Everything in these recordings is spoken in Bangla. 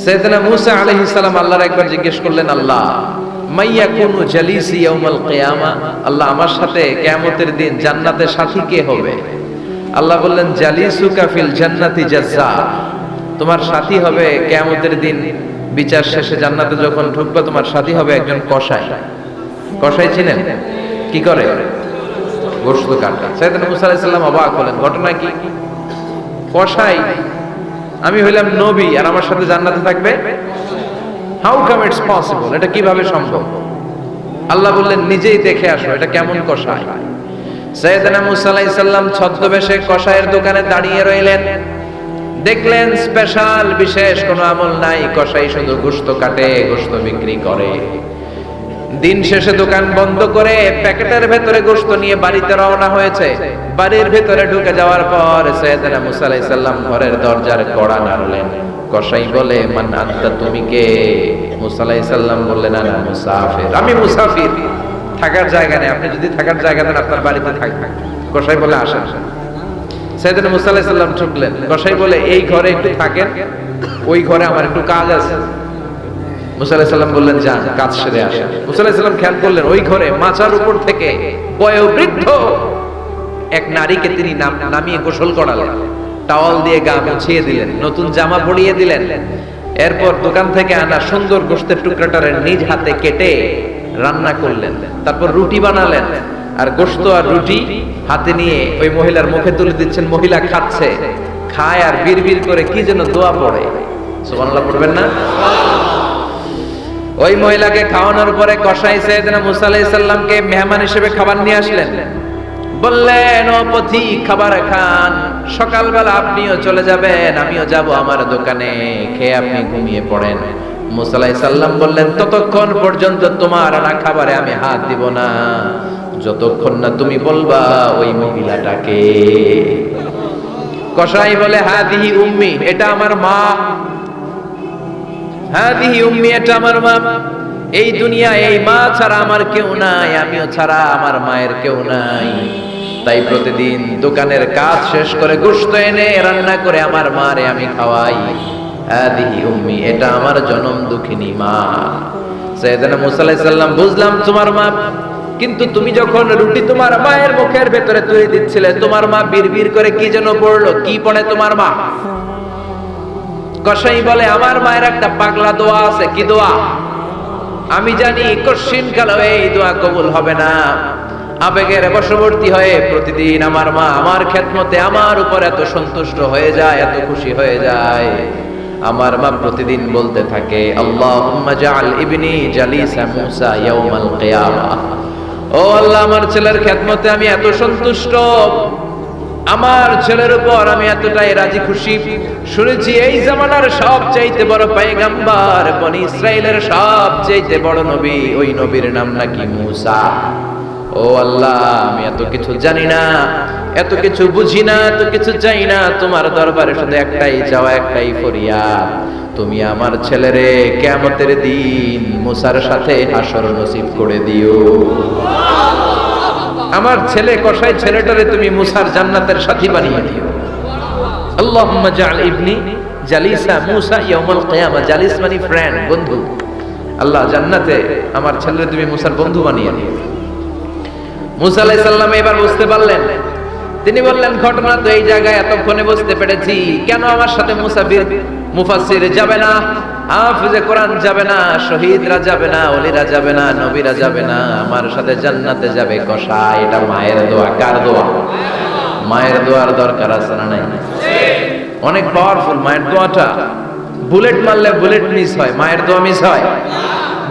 সাইয়েদনা মূসা আলাইহিস সালাম আল্লাহর একবার জিজ্ঞেস করলেন, আল্লাহ মাইয়াকুনু জালিসি ইয়াউমাল কিয়ামা, আল্লাহ আমার সাথে কিয়ামতের দিন জান্নাতে সাথী কে হবে? আল্লাহ বললেন, জালিসুকা ফিল জান্নাতি জাজ্জা, তোমার সাথী হবে কিয়ামতের দিন বিচার শেষে জান্নাতে যখন ঢুকবে তোমার সাথী হবে একজন কসাই। কসাই ছিলেন কি করে? গোশত কাটে। সাইয়েদনা মূসা আলাইহিস সালাম অবাক হলেন, ঘটনা কি? কসাই, আমি হইলাম নবী আর আমার সাথে জান্নাতে থাকবে? হাউ কাম ইটস পসিবল, এটা কিভাবে সম্ভব? আল্লাহ বললেন, নিজেই দেখে আসো এটা কেমন কসাই। সাইয়েদনা মূসা আলাইহিস সালাম ছদ্মবেশে কসাইয়ের দোকানে দাঁড়িয়ে রইলেন। দেখলেন স্পেশাল বিশেষ কোনো আমল নাই, কসাই শুধু গোশত কাটে, গোশত বিক্রি করে। দিন শেষে দোকান বন্ধ করে প্যাকেটের ভেতরে গোশত নিয়ে বাড়িতে রওনা হয়েছে। বাড়ির ভেতরে ঢুকে যাওয়ার পর সাইয়েদনা মূসা আলাইহিস সালাম ঘরের দরজার কড়া নাড়লেন। কসাই বলে, মান আনতা, তুমি কে? মূসা আলাইহিস সালাম বললেন, আনা মুসাফির, আমি মুসাফির, থাকার জায়গা নেই, আপনি যদি থাকার জায়গা দেন আপনার বাড়িতে থাকবেন। কসাই বলে, আসেন। সাইয়েদনা মূসা আলাইহিস সালাম ঢুকলেন। কসাই বলে, এই ঘরে একটু থাকেন, ওই ঘরে আমার একটু কাজ আছে। মূসা আলাইহিস সালাম বললেন, যান, কাজ সেরে আসেন। মূসা আলাইহিস সালাম খেয়াল করলেন ওই ঘরে মাচার উপর থেকে বয়োবৃদ্ধ এক নারীকে তিনি নামিয়ে গোসল করালেন, টাওয়াল দিয়ে গা মুছিয়ে দিলেন, নতুন জামা পরিয়ে দিলেন। এরপর দোকান থেকে আনা সুন্দর গোশতের টুকরাটারে নিজ হাতে কেটে রান্না করলেন। তারপর রুটি বানালেন, আর গোশত আর রুটি হাতে নিয়ে ওই মহিলার মুখে তুলে দিচ্ছেন। মহিলা খাচ্ছে, খায় আর বিড়বিড় করে কি যেন দোয়া পড়ে। সুবহানাল্লাহ পড়বেন না? ওই মহিলাকে খাওয়ানোর পরে কসাই সাইয়েদনা মূসা আলাইহিস সালামকে মেহমান হিসেবে খাবার নিয়ে আসলেন। বললেন, ও পথিক, খাবার খান, সকালবেলা আপনিও চলে যাবেন, আমিও যাব আমার দোকানে, খেয়ে আপনি ঘুমিয়ে পড়েন। মূসা আলাইহিস সালাম বললেন, ততক্ষণ পর্যন্ত তোমার আনা খাবারে আমি হাত দিব না যতক্ষণ না তুমি বলবা ওই মহিলাটাকে। কসাই বলে, হাদিহি উম্মি, এটা আমার মা। হাদিহি উম্মি, এটা আমার মা। এই দুনিয়ায় এই মা ছাড়া আমার কেউ নাই, আমিও ছাড়া আমার মায়ের কেউ নাই। তাই প্রতিদিন দোকানের কাজ শেষ করে গোশত এনে রান্না করে আমার মারে আমি খাওয়াই। হাদিহি উম্মি, এটা আমার জনম দুঃখিনী মা। সাইয়েদনা মূসা আলাইহিস সালাম, বুঝলাম তোমার মা, কিন্তু তুমি যখন রুটি তোমার মায়ের মুখের ভেতরে তুলে দিচ্ছিলে, তোমার মা বিড়বিড় করে কি যেন পড়লো, কি পড়ে তোমার মা? কসাই বলে, আমার মায়ের একটা পাগলা দোয়া আছে। কি দোয়া? আমি জানি কশিন কালো এই দোয়া কবুল হবে না। আবেগের বশবর্তী হয়ে প্রতিদিন আমার মা আমার খেদমতে আমার উপর এত সন্তুষ্ট হয়ে যায়, এত খুশি হয়ে যায়। আমার মা প্রতিদিন বলতে থাকে, আল্লাহুম্মা জাআল ইবনি জালিসা মূসা ইয়াউমাল কিয়ামা। ও আল্লাহ, আমার ছেলের খেদমতে আমি এত সন্তুষ্ট, আমার ছেলের উপর আমি এতটাই রাজি খুশি। শুনেছি এই জামানার সবচাইতে বড় পয়গম্বর, বনি ইসরাইলের সবচাইতে বড় নবী, ওই নবীর নাম নাকি মূসা। ও আল্লাহ, আমি এত কিছু জানি না, এত কিছু বুঝি না, এত কিছু চাই না, তোমার দরবারে শুধু একটাই চাওয়া, একটাই ফরিয়াদ, তুমি আমার ছেলেরে কিয়ামতের দিন মূসার সাথে হাসর নসিব করে দিও। আমার ছেলে কসাই ছেলেটারে তুমি মূসার জান্নাতের সাথী বানিয়ে দিও। আল্লাহুম্মা জাআল ইবনি জালিসা মূসা ইয়াউমাল কিয়ামা। জালিস মানে ফ্রেন্ড, বন্ধু। আল্লাহ, জান্নাতে আমার ছেলেরে তুমি মূসার বন্ধু বানিয়ে দিও। মূসা আলাইহিস সালাম এবার বুঝতে পারলেন। তিনি বললেন, ঘটনা তো এই জায়গায় এতক্ষণে বুঝতে পেরেছি, কেন আমার সাথে মুফাসসির যাবে না, হাফেজে কোরআন যাবে না, শহীদরা যাবে না, ওলিরা যাবে না, নবীরা যাবে না, আমার সাথে জান্নাতে যাবে কসাই। এটা মায়ের দোয়া। কার দোয়া? মায়ের দোয়ার দরকার আছে না নাই? অনেক পাওয়ারফুল মায়ের দোয়াটা। বুলেট মারলে বুলেট মিস হয়, মায়ের দোয়া মিস হয়?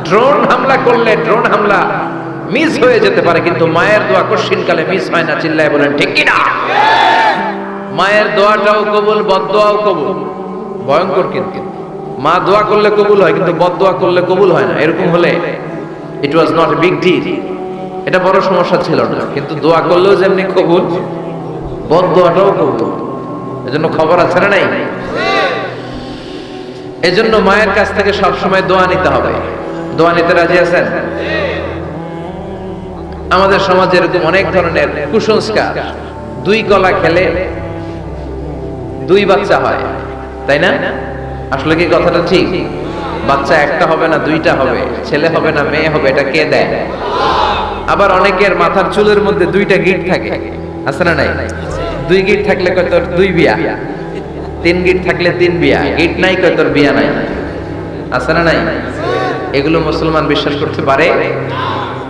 ড্রোন হামলা করলে ড্রোন হামলা মিস হয়ে যেতে পারে, কিন্তু মায়ের দোয়া কশিনকালে মিস হয় না। চিল্লায় বলেন ঠিক কি না? মায়ের দোয়াটাও কবুল, বদদোয়াও কবুল। ভয়ঙ্কর কিন্তু মা দোয়া করলে কবুল হয়, কিন্তু বদদোয়া করলে কবুল হয় না। এরকম হলে it was not a big deal, এটা বড় সমস্যা ছিল না। কিন্তু দোয়া করলেও যেমনি কবুল, বদদোয়াটাও কবুল। এজন্য খবর আছে না নাই? এজন্য মায়ের কাছ থেকে সব সময় দোয়া নিতে হবে। দোয়া নিতে রাজি আছেন? আমাদের সমাজে এরকম অনেক ধরনের কুসংস্কার। 2 কলা খেলে 2 বাচ্চা হয়, তাই না? আসলে কি কথাটা ঠিক? বাচ্চা একটা হবে না দুইটা হবে, ছেলে হবে না মেয়ে হবে, এটা কে দেয়? আবার অনেকের মাথার চুলের মধ্যে দুইটা গিট থাকে, আছে না নাই? দুই গিট থাকলে কয় তোর দুই বিয়া, তিন গিট থাকলে তিন বিয়া, গিট নাই কয় তোর বিয়া নাই, আছে না নাই? এগুলো মুসলমান বিশ্বাস করতে পারে?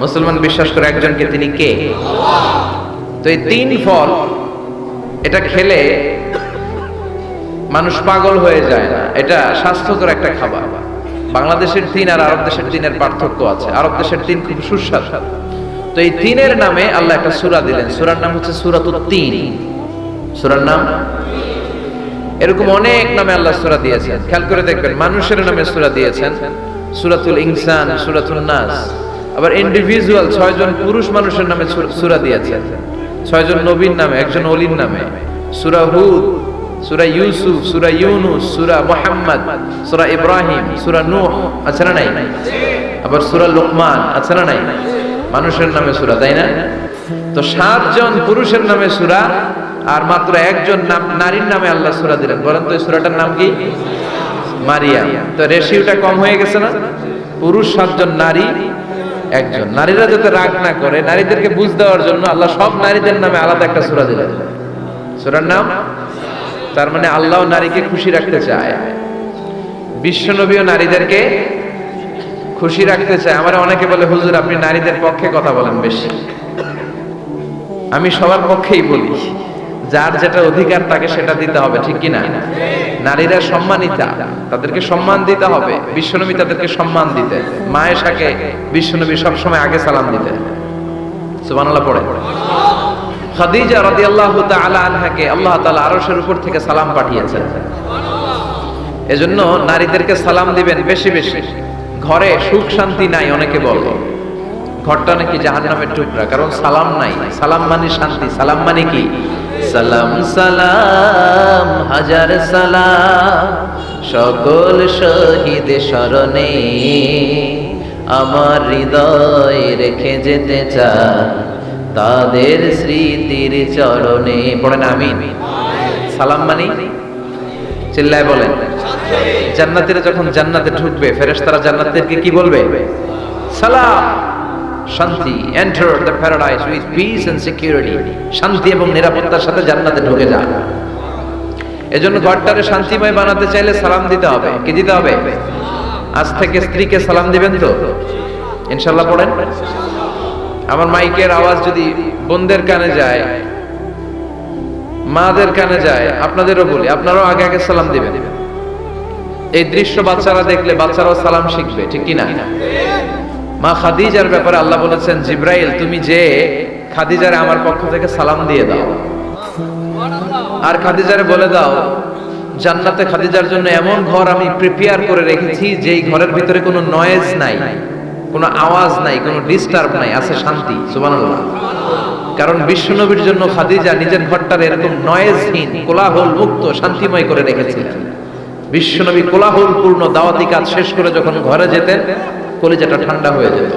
মুসলমান বিশ্বাস করে একজনকে, তিনি কে? তো এই তিন ফল এটা খেলে মানুষ পাগল হয়ে যায় না, এটা স্বাস্থ্যকর একটা খাবার। বাংলাদেশের তিন আর আরব দেশের তিনের পার্থক্য আছে। আরব দেশের তিন খুব সুস্বাদু। তো এই তিনের নামে আল্লাহ একটা সূরা দিলেন, সূরার নাম হচ্ছে সূরাতুত তিন। সূরার নাম এরকম অনেক নামে আল্লাহ সূরা দিয়েছেন, খেয়াল করে দেখবেন। মানুষের নামে সূরা দিয়েছেন, সূরাতুল ইনসান, সূরাতুন নাস। আবার ইন্ডিভিজুয়াল 6 জন পুরুষ মানুষের নামে সূরা দিয়েছেন, 6 জন নবীর নামে, একজন ওলির নামে। সূরা হুদ, সূরা ইউসুফ, সূরা ইউনুস, সূরা মুহাম্মদ, সূরা ইব্রাহিম, সূরা নূহ, আছে না নাই? আবার সূরা লুকমান, আছে না নাই? মানুষের নামে সূরা, তাই না? তো 7 জন পুরুষের নামে সূরা আর মাত্র একজন নারীর নামে আল্লাহ সূরা দিলেন। বলেন তো এই সূরাটার নাম কি? মারিয়াম। তো রেশিওটা কম হয়ে গেছে না? পুরুষ 7 জন, নারী একজন। নারীরা যাতে রাগ না করে, নারীদেরকে বুঝ দেওয়ার জন্য আল্লাহ সব নারীদের নামে আলাদা একটা সূরা দিলেন। সূরার নাম, তার মানে আল্লাহ নারীকে খুশি রাখতে চায়, বিশ্বনবীও নারীদেরকে খুশি রাখতে চায়। আমার অনেকে বলে, হুজুর আপনি নারীদের পক্ষে কথা বলেন বেশি। আমি সবার পক্ষেই বলি, যার যেটা অধিকার তাকে সেটা দিতে হবে, ঠিক কিনা? নারীরা সম্মানিতা, তাদেরকে সম্মান দিতে হবে। বিশ্বনবী তাদেরকে সম্মান দিতে, মায়েশাকে বিশ্বনবী সবসময় আগে সালাম দিতে। সুবহানাল্লাহ পড়ে। খাদিজা রাদিয়াল্লাহু তাআলা আনহাকে আল্লাহ তাআলা আরশের উপর থেকে সালাম পাঠিয়েছেন। এজন্য নারীদেরকে সালাম দিবেন বেশি বেশি। ঘরে সুখ শান্তি নাই, অনেকে বলে ঘরটা নাকি জাহান্নামের টুকরা, কারণ সালাম নাই। সালাম মানে শান্তি, সালাম মানে কি? সালাম সালাম হাজার সালাম সকল শহীদ স্মরণে, আমার হৃদয় রেখে যেতে চাই তাদের স্মৃতির চরণে। পড়েন আমিন। সালাম মানে চিল্লায় বলেন। জান্নাতীরা যখন জান্নাতে ঢুকবে, ফেরেশতারা জান্নাতীদেরকে কি বলবে? সালাম, শান্তি। Enter the paradise with peace and security. শান্তি এবং নিরাপত্তার সাথে জান্নাতে ঢুকে যান। এজন্য ঘরটারে শান্তিময় বানাতে চাইলে সালাম দিতে হবে। কি দিতে হবে? আজ থেকে স্ত্রীকে সালাম দিবেন তো ইনশাআল্লাহ? পড়েন। আমার মাইকের আওয়াজ যদি বোনদের কানে যায়, মাদের কানে যায়, আপনাদেরও বলি, আপনারাও আগে আগে সালাম দিবেন। এই দৃশ্য বাচ্চারা দেখলে বাচ্চারাও সালাম শিখবে, ঠিক কি না? মা খাদিজার ব্যাপারে আল্লাহ বলেছেন, জিব্রাইল তুমি যে খাদিজারে আমার পক্ষ থেকে সালাম দিয়ে দাও, আর খাদিজারে বলে দাও জান্নাতে খাদিজার জন্য এমন ঘর আমি প্রিপেয়ার করে রেখেছি যেই ঘরের ভিতরে কোনো নয়েজ নাই, কোনো আওয়াজ নাই, কোনো ডিস্টার্ব নাই, আছে শান্তি। সুবহানাল্লাহ। কারণ বিশ্বনবীর জন্য খাদিজা নিজের ঘরটার এরকম নয়েজহীন, কোলাহল মুক্ত, শান্তিময় করে রেখেছিলেন। বিশ্বনবী কোলাহলপূর্ণ দাওয়াতি কাজ শেষ করে যখন ঘরে যেতেন, কলিজাটা ঠান্ডা হয়ে যেত।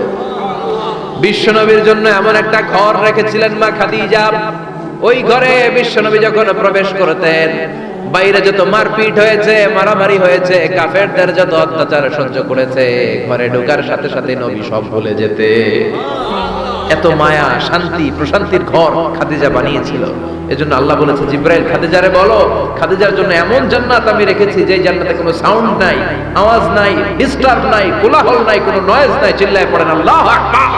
বিশ্বনবীর জন্য এমন একটা ঘর রেখেছিলেন মা খাদিজা, ওই ঘরে বিশ্বনবী যখন প্রবেশ করতেন, বাইরে যত মারপিট হয়েছে, মারামারি হয়েছে, কাফেরদের যত অত্যাচার সহ্য করেছে, ঘরে ঢোকার সাথে সাথে নবী সব ভুলে যেতে। এত মায়া, শান্তি, প্রশান্তির ঘর খাদিজা বানিয়েছিল। এজন্য আল্লাহ বলেছে, জিব্রাইল খাদিজারে বলো, খাদিজার জন্য এমন জান্নাত আমি রেখেছি যে জান্নাতে কোনো সাউন্ড নাই, আওয়াজ নাই, ডিস্টার্ব নাই, কোলাহল নাই, কোনো নয়েজ নাই। চিল্লায় পড়েন আল্লাহু আকবার।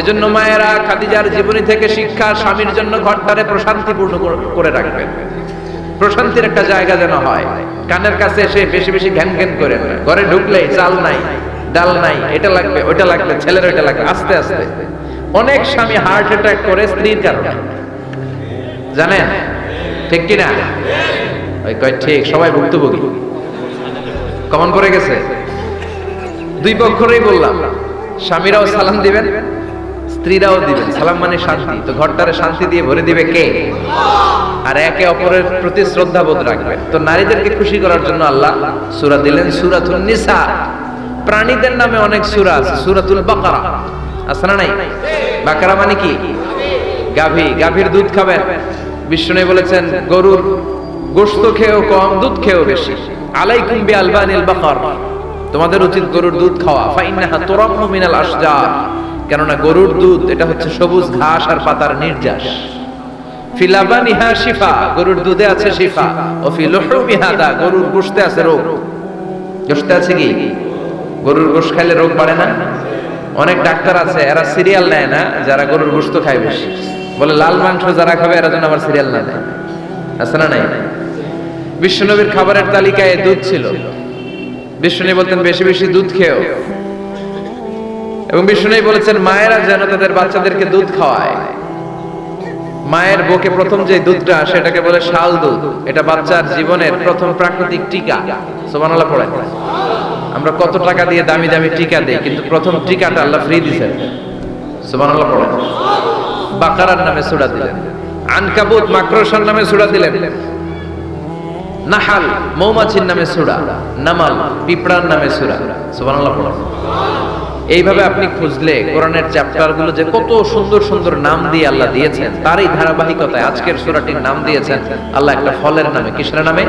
এজন্য মায়েরা খাদিজার জীবনী থেকে শিক্ষা, স্বামীর জন্য ঘরটারে প্রশান্তিপূর্ণ করে রাখবেন। প্রশান্তির একটা জায়গা যেন হয়। কানের কাছে এসে বেশি বেশি ঘ্যান ঘ্যান করেন না। ঘরে ঢুকলেই চাল নাই, ডাল নাই, এটা লাগবে, ওইটা লাগবে, ছেলের ওইটা লাগবে। আস্তে আস্তে অনেক স্বামী হার্ট অ্যাটাক করে স্ত্রীর কারণে, জানেন ঠিক কিনা? ওই কয় ঠিক, সবাই ভুক্তভোগী। কমন পড়ে গেছে। দুই পক্ষেরই বললাম, স্বামীরাও সালাম দিবেন, স্ত্রীরাও দিবেন। সালাম মানে শান্তি। তো ঘরটারে শান্তি দিয়ে ভরে দিবে কে? আর একে অপরের প্রতি শ্রদ্ধাবোধ রাখবেন। তো নারীদেরকে খুশি করার জন্য আল্লাহ সূরা দিলেন, সূরাতুন নিসা। প্রাণীদের নামে অনেক সূরা আছে, সূরাতুল বাকারা আছে না নাই? বাকারা মানে কি? গাভী। গাভীর দুধ খাবেন। বিষ্ণু বলেছেন, গরুর গোশত খেয়েও কম, দুধ খেয়েও বেশি। আলাইকুম বিআলবানিল বাকার, তোমাদের উচিত গরুর দুধ খাওয়া। ফাইন্নাহা তুরাম্মু মিনাল আশজার, কেননা গরুর দুধ এটা হচ্ছে সবুজ ঘাস আর পাতার নির্যাস। ফি লাবানিহা শিফা, গরুর দুধে আছে শিফা। ও ফি লুহুমিহা দা, গরুর গোশতে আছে রোগ। গোশতে আছে কি? গরুর গোশত খাইলে রোগ বাড়ে না? অনেক ডাক্তার আছে এরা সিরিয়াল নেয় না, যারা গরুর গোশত খায় বেশি, বলে লাল মাংস যারা খাবে এরা যেন আবার সিরিয়াল না নেয়। আছে না নাই? বিশ্বনবীর খাবারের তালিকায় দুধ ছিল। বিশ্বনবী বলতেন বেশি বেশি দুধ খেও, এবং বিশ্বনবী বলেছেন মায়েরা যেন তাদের বাচ্চাদেরকে দুধ খাওয়ায়। মায়ের বুকে প্রথম যে দুধটা সেটাকে বলে শাল দুধ, এটা বাচ্চার জীবনের প্রথম প্রাকৃতিক টিকা। সুবহানাল্লাহ পড়েন। আমরা কত টাকা দিয়ে দামি দামি টিকা দেই, কিন্তু প্রথম টিকাটা আল্লাহ ফ্রি দিয়েছেন। সুবহানাল্লাহ পড়েন। বাকারার নামে সূরা দিলেন, আনকাবুত মাকড়সার নামে সূরা দিলেন, নাহাল মৌমাছির নামে সূরা, নামাল পিঁপড়ার নামে সূরা। সুবহানাল্লাহ পড়েন। এইভাবে আপনি খুঁজলে কোরআনের চ্যাপ্টারগুলো যে কত সুন্দর সুন্দর নাম দিয়ে আল্লাহ দিয়েছেন, তারই ধারাবাহিকতায় আজকের সূরাটির নাম দিয়েছেন আল্লাহ একটা ফলের নামে। কিসের নামে?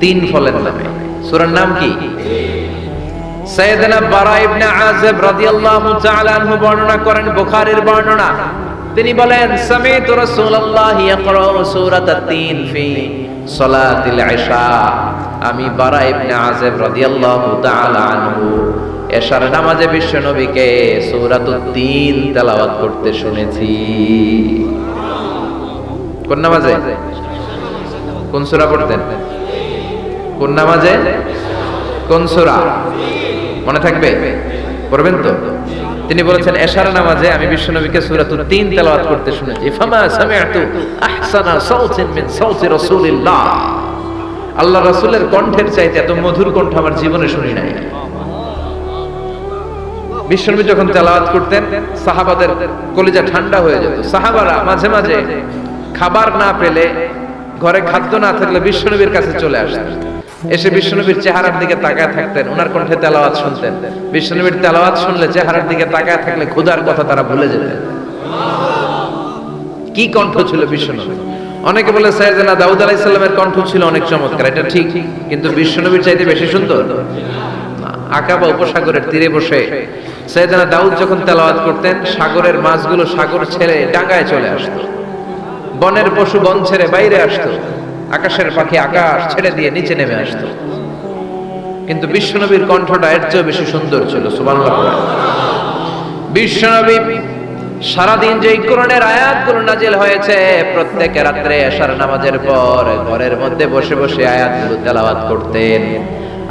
3 ফলের নামে। সূরার নাম কি? সাইয়েদনা বারা ইবনে আযিব রাদিয়াল্লাহু তাআলা আনহু বর্ণনা করেন, বুখারীর বর্ণনা। তিনি বলেন সামি'তু রাসূলুল্লাহ ইয়াকরাউ সূরাতাত তিন ফি সালাতিল ইশা, আমি বারা ইবনে আযিব রাদিয়াল্লাহু তাআলা আনহু এশার নামাজে বিশ্ব নবীকে সূরাতুত তিন তেলাওয়াত করতে শুনেছি। কোন নামাজে? কোন সূরা পড়তেন? কোন নামাজে? কোন সূরা? মনে থাকবে? পড়বেন তো? তিনি বলেছেন এশার নামাজে আমি বিশ্ব নবীকে সূরাতুত তিন তেলাওয়াত করতে শুনেছি। ফামা সামি'তু আহসানা সাওতিন মিন সাওতি রাসূলিল্লাহ, আল্লাহ রাসূলের কণ্ঠের চাইতে এত মধুর কণ্ঠ আমার জীবনে শুনি নাই। বিশ্বনবী যখন তেলাওয়াত করতেন সাহাবাদের কলিজা ঠান্ডা হয়ে যেত। সাহাবারা মাঝে মাঝে খাবার না পেলে, ঘরে খাদ্য না থাকলে বিশ্বনবীর কাছে চলে আসতেন, এসে বিশ্বনবীর চেহারার দিকে তাকায় থাকতেন, ওনার কণ্ঠে তেলাওয়াত শুনতেন। বিশ্বনবীর তেলাওয়াত শুনলে চেহারার দিকে তাকায় থাকলে ক্ষুধার কথা তারা ভুলে যেতেন। কি কণ্ঠ ছিল বিশ্বনবী! অনেকে বলে সাইয়েদনা দাউদ আলাইহিস সালামের কণ্ঠ ছিল অনেক চমৎকার, এটা ঠিক, কিন্তু বিশ্বনবীর চাইতে বেশি সুন্দর। আকাবা উপসাগরের তীরে বসে সাইয়েদনা দাউদ যখন তেলাওয়াত করতেন, সাগরের মাছগুলো সাগর ছেড়ে ডাঙায় চলে আসতো, বনের পশু বন ছেড়ে বাইরে আসতো, আকাশের পাখি আকাশ ছেড়ে দিয়ে নিচে নেমে আসতো। কিন্তু বিশ্বনবীর কণ্ঠটা এর চেয়ে বেশি সুন্দর ছিল। সুবহানাল্লাহ। বিশ্বনবী সারাদিন যে কোরআনের আয়াতগুলো নাজিল হয়েছে, প্রত্যেক রাত্রে এশার নামাজের পর ঘরের মধ্যে বসে বসে আয়াতগুলো তেলাওয়াত করতেন।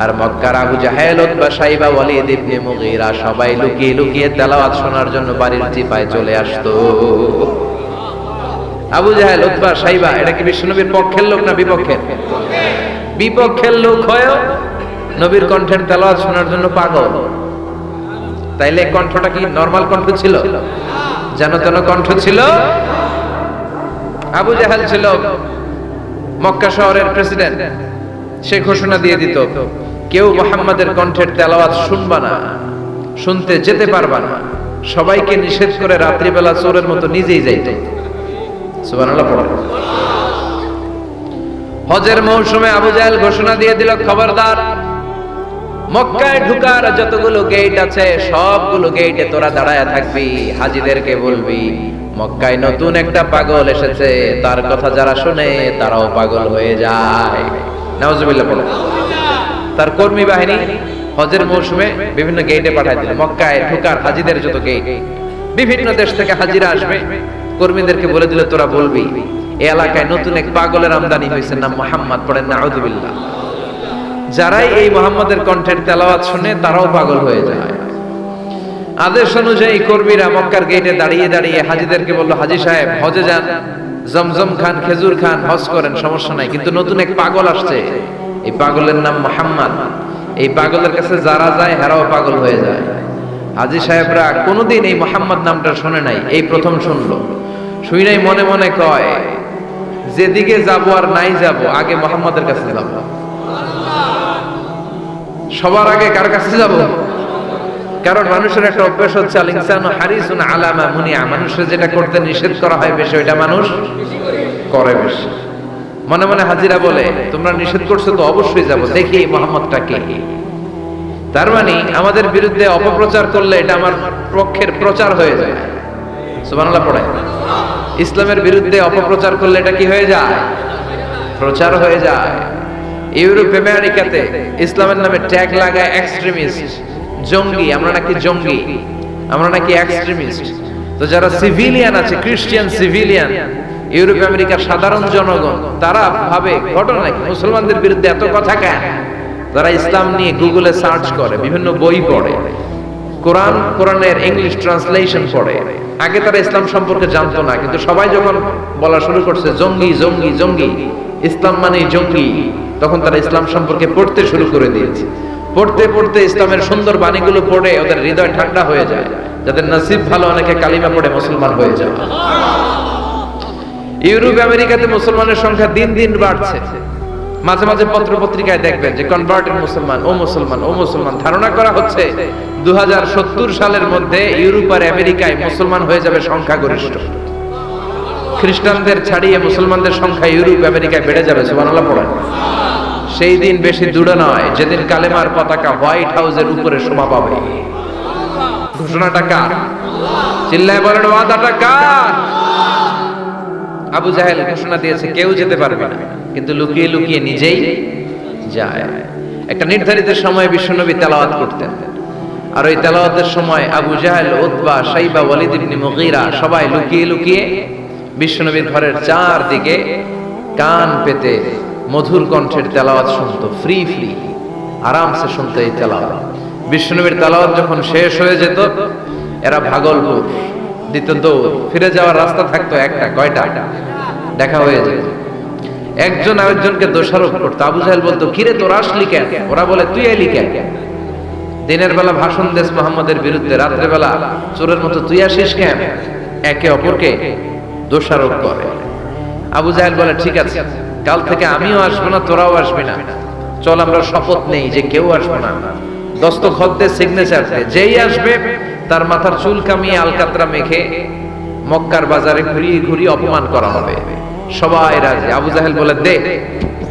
আর মক্কার আবু জাহেল, উতবা, শাইবা, ওয়ালিদ ইবনে মুগীরা সবাই লুকিয়ে লুকিয়ে তেলাওয়াত শোনার জন্য বাড়ির চিপায় চলে আসতো। আবু জাহেল, উতবা, শাইবা এটা কি বিশ্বনবীর পক্ষের লোক না বিপক্ষের? বিপক্ষের লোক হয়েও নবীর কণ্ঠের তেলাওয়াত শোনার জন্য পাগল। তাইলে কণ্ঠটা কি নরমাল কণ্ঠ ছিল? যেন তেন কণ্ঠ ছিল? আবু জাহেল ছিল মক্কা শহরের প্রেসিডেন্ট, সে ঘোষণা দিয়ে দিত কেউ মুহাম্মাদের কণ্ঠের তেলাওয়াত শুনবা না, শুনতে যেতে পারবা না। সবাইকে নিষেধ করে রাত্রিবেলা চোরের মতো নিজেই যাইত। সুবহানাল্লাহ পড়ে। হজের মৌসুমে আবু জাহেল ঘোষণা দিয়ে দিল, খবরদার, মক্কায় ঢুকার যতগুলো গেট আছে সবগুলো গেটে তোরা দাঁড়ায় থাকবি, হাজীদেরকে বলবি মক্কায় নতুন একটা পাগল এসেছে, তার কথা যারা শুনে তারাও পাগল হয়ে যায়। নাউজুবিল্লাহ বলে। তার কর্মী বাহিনী হজের মৌসুমে বিভিন্ন গেটে পাঠায় দিল, মক্কায় ঢুকার হাজীদের যত গেট, বিভিন্ন দেশ থেকে হাজীরা আসবে, কর্মীদেরকে বলে দিল তোরা বলবি এই এলাকায় নতুন এক পাগলের আমদানি হয়েছে, নাম মুহাম্মদ। পড়েন নাউজুবিল্লাহ। যারাই এই মুহাম্মাদের কণ্ঠের তেলাওয়াত শুনে তারাও পাগল হয়ে যায়। আদেশ অনুযায়ী কর্মীরা মক্কার গেটে দাঁড়িয়ে দাঁড়িয়ে হাজীদেরকে বলল, হাজী সাহেব হজে যান, জমজম খান, খেজুর খান, হজ করেন, সমস্যা নাই, কিন্তু নতুন এক পাগল আসছে, এই পাগলের নাম মুহাম্মদ। এই পাগলের কাছে যারা যায় হেরাও পাগল হয়ে যায়। হাজী সাহেবরা কোনোদিন এই মুহাম্মদ নামটা শুনে নাই, এই প্রথম শুনলো। শুই নাই মনে মনে কয় যেদিকে যাবো আর নাই যাবো, আগে মুহাম্মাদের কাছে যাব। সবার আগে কার কাছে যাব? কারণ মানুষের একটা অভ্যাস হচ্ছে আল ইনসানু হারিসুন আলা মা মুনিআ, মানুষের যেটা করতে নিষেধ করা হয় বেশি ওইটা মানুষ করে বেশি। মনে মনে হাজিরা বলে, তোমরা নিষেধ করছো তো অবশ্যই যাব, দেখি মুহাম্মদটা কে। তার মানে আমাদের বিরুদ্ধে অপপ্রচার করলে এটা আমার পক্ষের প্রচার হয়ে যায়। সুবহানাল্লাহ পড়ে। ইসলামের বিরুদ্ধে অপপ্রচার করলে এটা কি হয়ে যায়? প্রচার হয়ে যায়। ইউরোপ আমেরিকাতে ইসলামের নামে ট্যাগ লাগায় এক্সট্রিমিস্ট, জঙ্গি, আমরা নাকি জঙ্গি, আমরা নাকি এক্সট্রিমিস্ট। তো যারা সিভিলিয়ান আছে, খ্রিস্টান সিভিলিয়ান, ইউরোপ আমেরিকার সাধারণ জনগণ, তারা ভাবে ঘটনা নাকি মুসলমানদের বিরুদ্ধে এত কথা কেন? যারা ইসলাম নিয়ে গুগলে সার্চ করে, বিভিন্ন বই পড়ে, কোরআনের ইংলিশ ট্রান্সলেশন পড়ে। আগে তারা ইসলাম সম্পর্কে জানতো না, কিন্তু সবাই যখন বলা শুরু করছে জঙ্গি জঙ্গি জঙ্গি, ইসলাম মানে জঙ্গি, তখন তারা ইসলাম সম্পর্কে পড়তে শুরু করে দিয়েছে। পড়তে পড়তে ইসলামের সুন্দর বাণীগুলো পড়ে ওদের হৃদয় ঠান্ডা হয়ে যায়। যাদের নসিব ভালো, অনেকে কালিমা পড়ে মুসলমান হয়ে যায়। ইউরোপ আমেরিকাতে মুসলমানের সংখ্যা দিন দিন বাড়ছে। মাঝে মাঝে পত্র পত্রিকায় দেখবেন যে কনভার্টেড মুসলমান, ও মুসলমান, ও মুসলমান। ধারণা করা হচ্ছে 2070 সালের মধ্যে ইউরোপ আর আমেরিকায় মুসলমান হয়ে যাবে সংখ্যাগরিষ্ঠ। খ্রিস্টানদের ছাড়িয়ে মুসলমানদের সংখ্যা ইউরোপ আমেরিকায় বেড়ে যাবে। সুবহানাল্লাহ পড়েন। সেই দিন বেশি দূরে নয়, যেদিন কালেমার পতাকা হোয়াইট হাউসের উপরে শোভা পাবে। ঘোষণাটা কার? চিল্লায় বলেন, ওয়াদাটা কার? আবু জাহেল ঘোষণা দিয়েছে কেউ যেতে পারবে না, কিন্তু লুকিয়ে লুকিয়ে নিজেই যায়। একটা নির্ধারিত সময়ে বিশ্বনবী তেলাওয়াত করতেন, আর ওই তেলাওয়াতের সময় আবু জাহেল, উতবা, শাইবা, ওয়ালিদ ইবনে মুগীরা সবাই লুকিয়ে লুকিয়ে বিশ্বনবীর ঘরের চারদিকে কান পেতে মধুর কণ্ঠের তেলাওয়াত শুনতো। ফ্রি ফ্রি আরামসে শুনতো এই তেলাওয়াত। বিশ্বনবীর তেলাওয়াত যখন শেষ হয়ে যেত, এরা ভাগলপুর দিত দৌড়। ফিরে যাওয়ার রাস্তা থাকতো একটা, কয়টা? দেখা হয়ে যেত। একজন আরেকজনকে দোষারোপ করতো। আবু জাহেল বলতো, কিরে তোর আসলি কেন? ওরা বলে, তুই এলি কেন? দিনের বেলা ভাষণ দেশ মুহাম্মদের বিরুদ্ধে, রাত্রে বেলা চোরের মতো তুই আসিস কেন? একে অপরকে দোষারোপ করে। আবু জাহেল বলে, ঠিক আছে, কাল থেকে আমিও আসবো না, তোরাও আসবি না। চল আমরা শপথ নেই যে কেউ আসবো না। দস্তখত দে, সিগনেচার দে, যেই আসবে তার মাথার চুল কামিয়ে আলকাতরা মেখে মক্কার বাজারে ঘুরিয়ে ঘুরিয়ে অপমান করা হবে। সবাই রাজি। আবু জাহেল বলে, দে,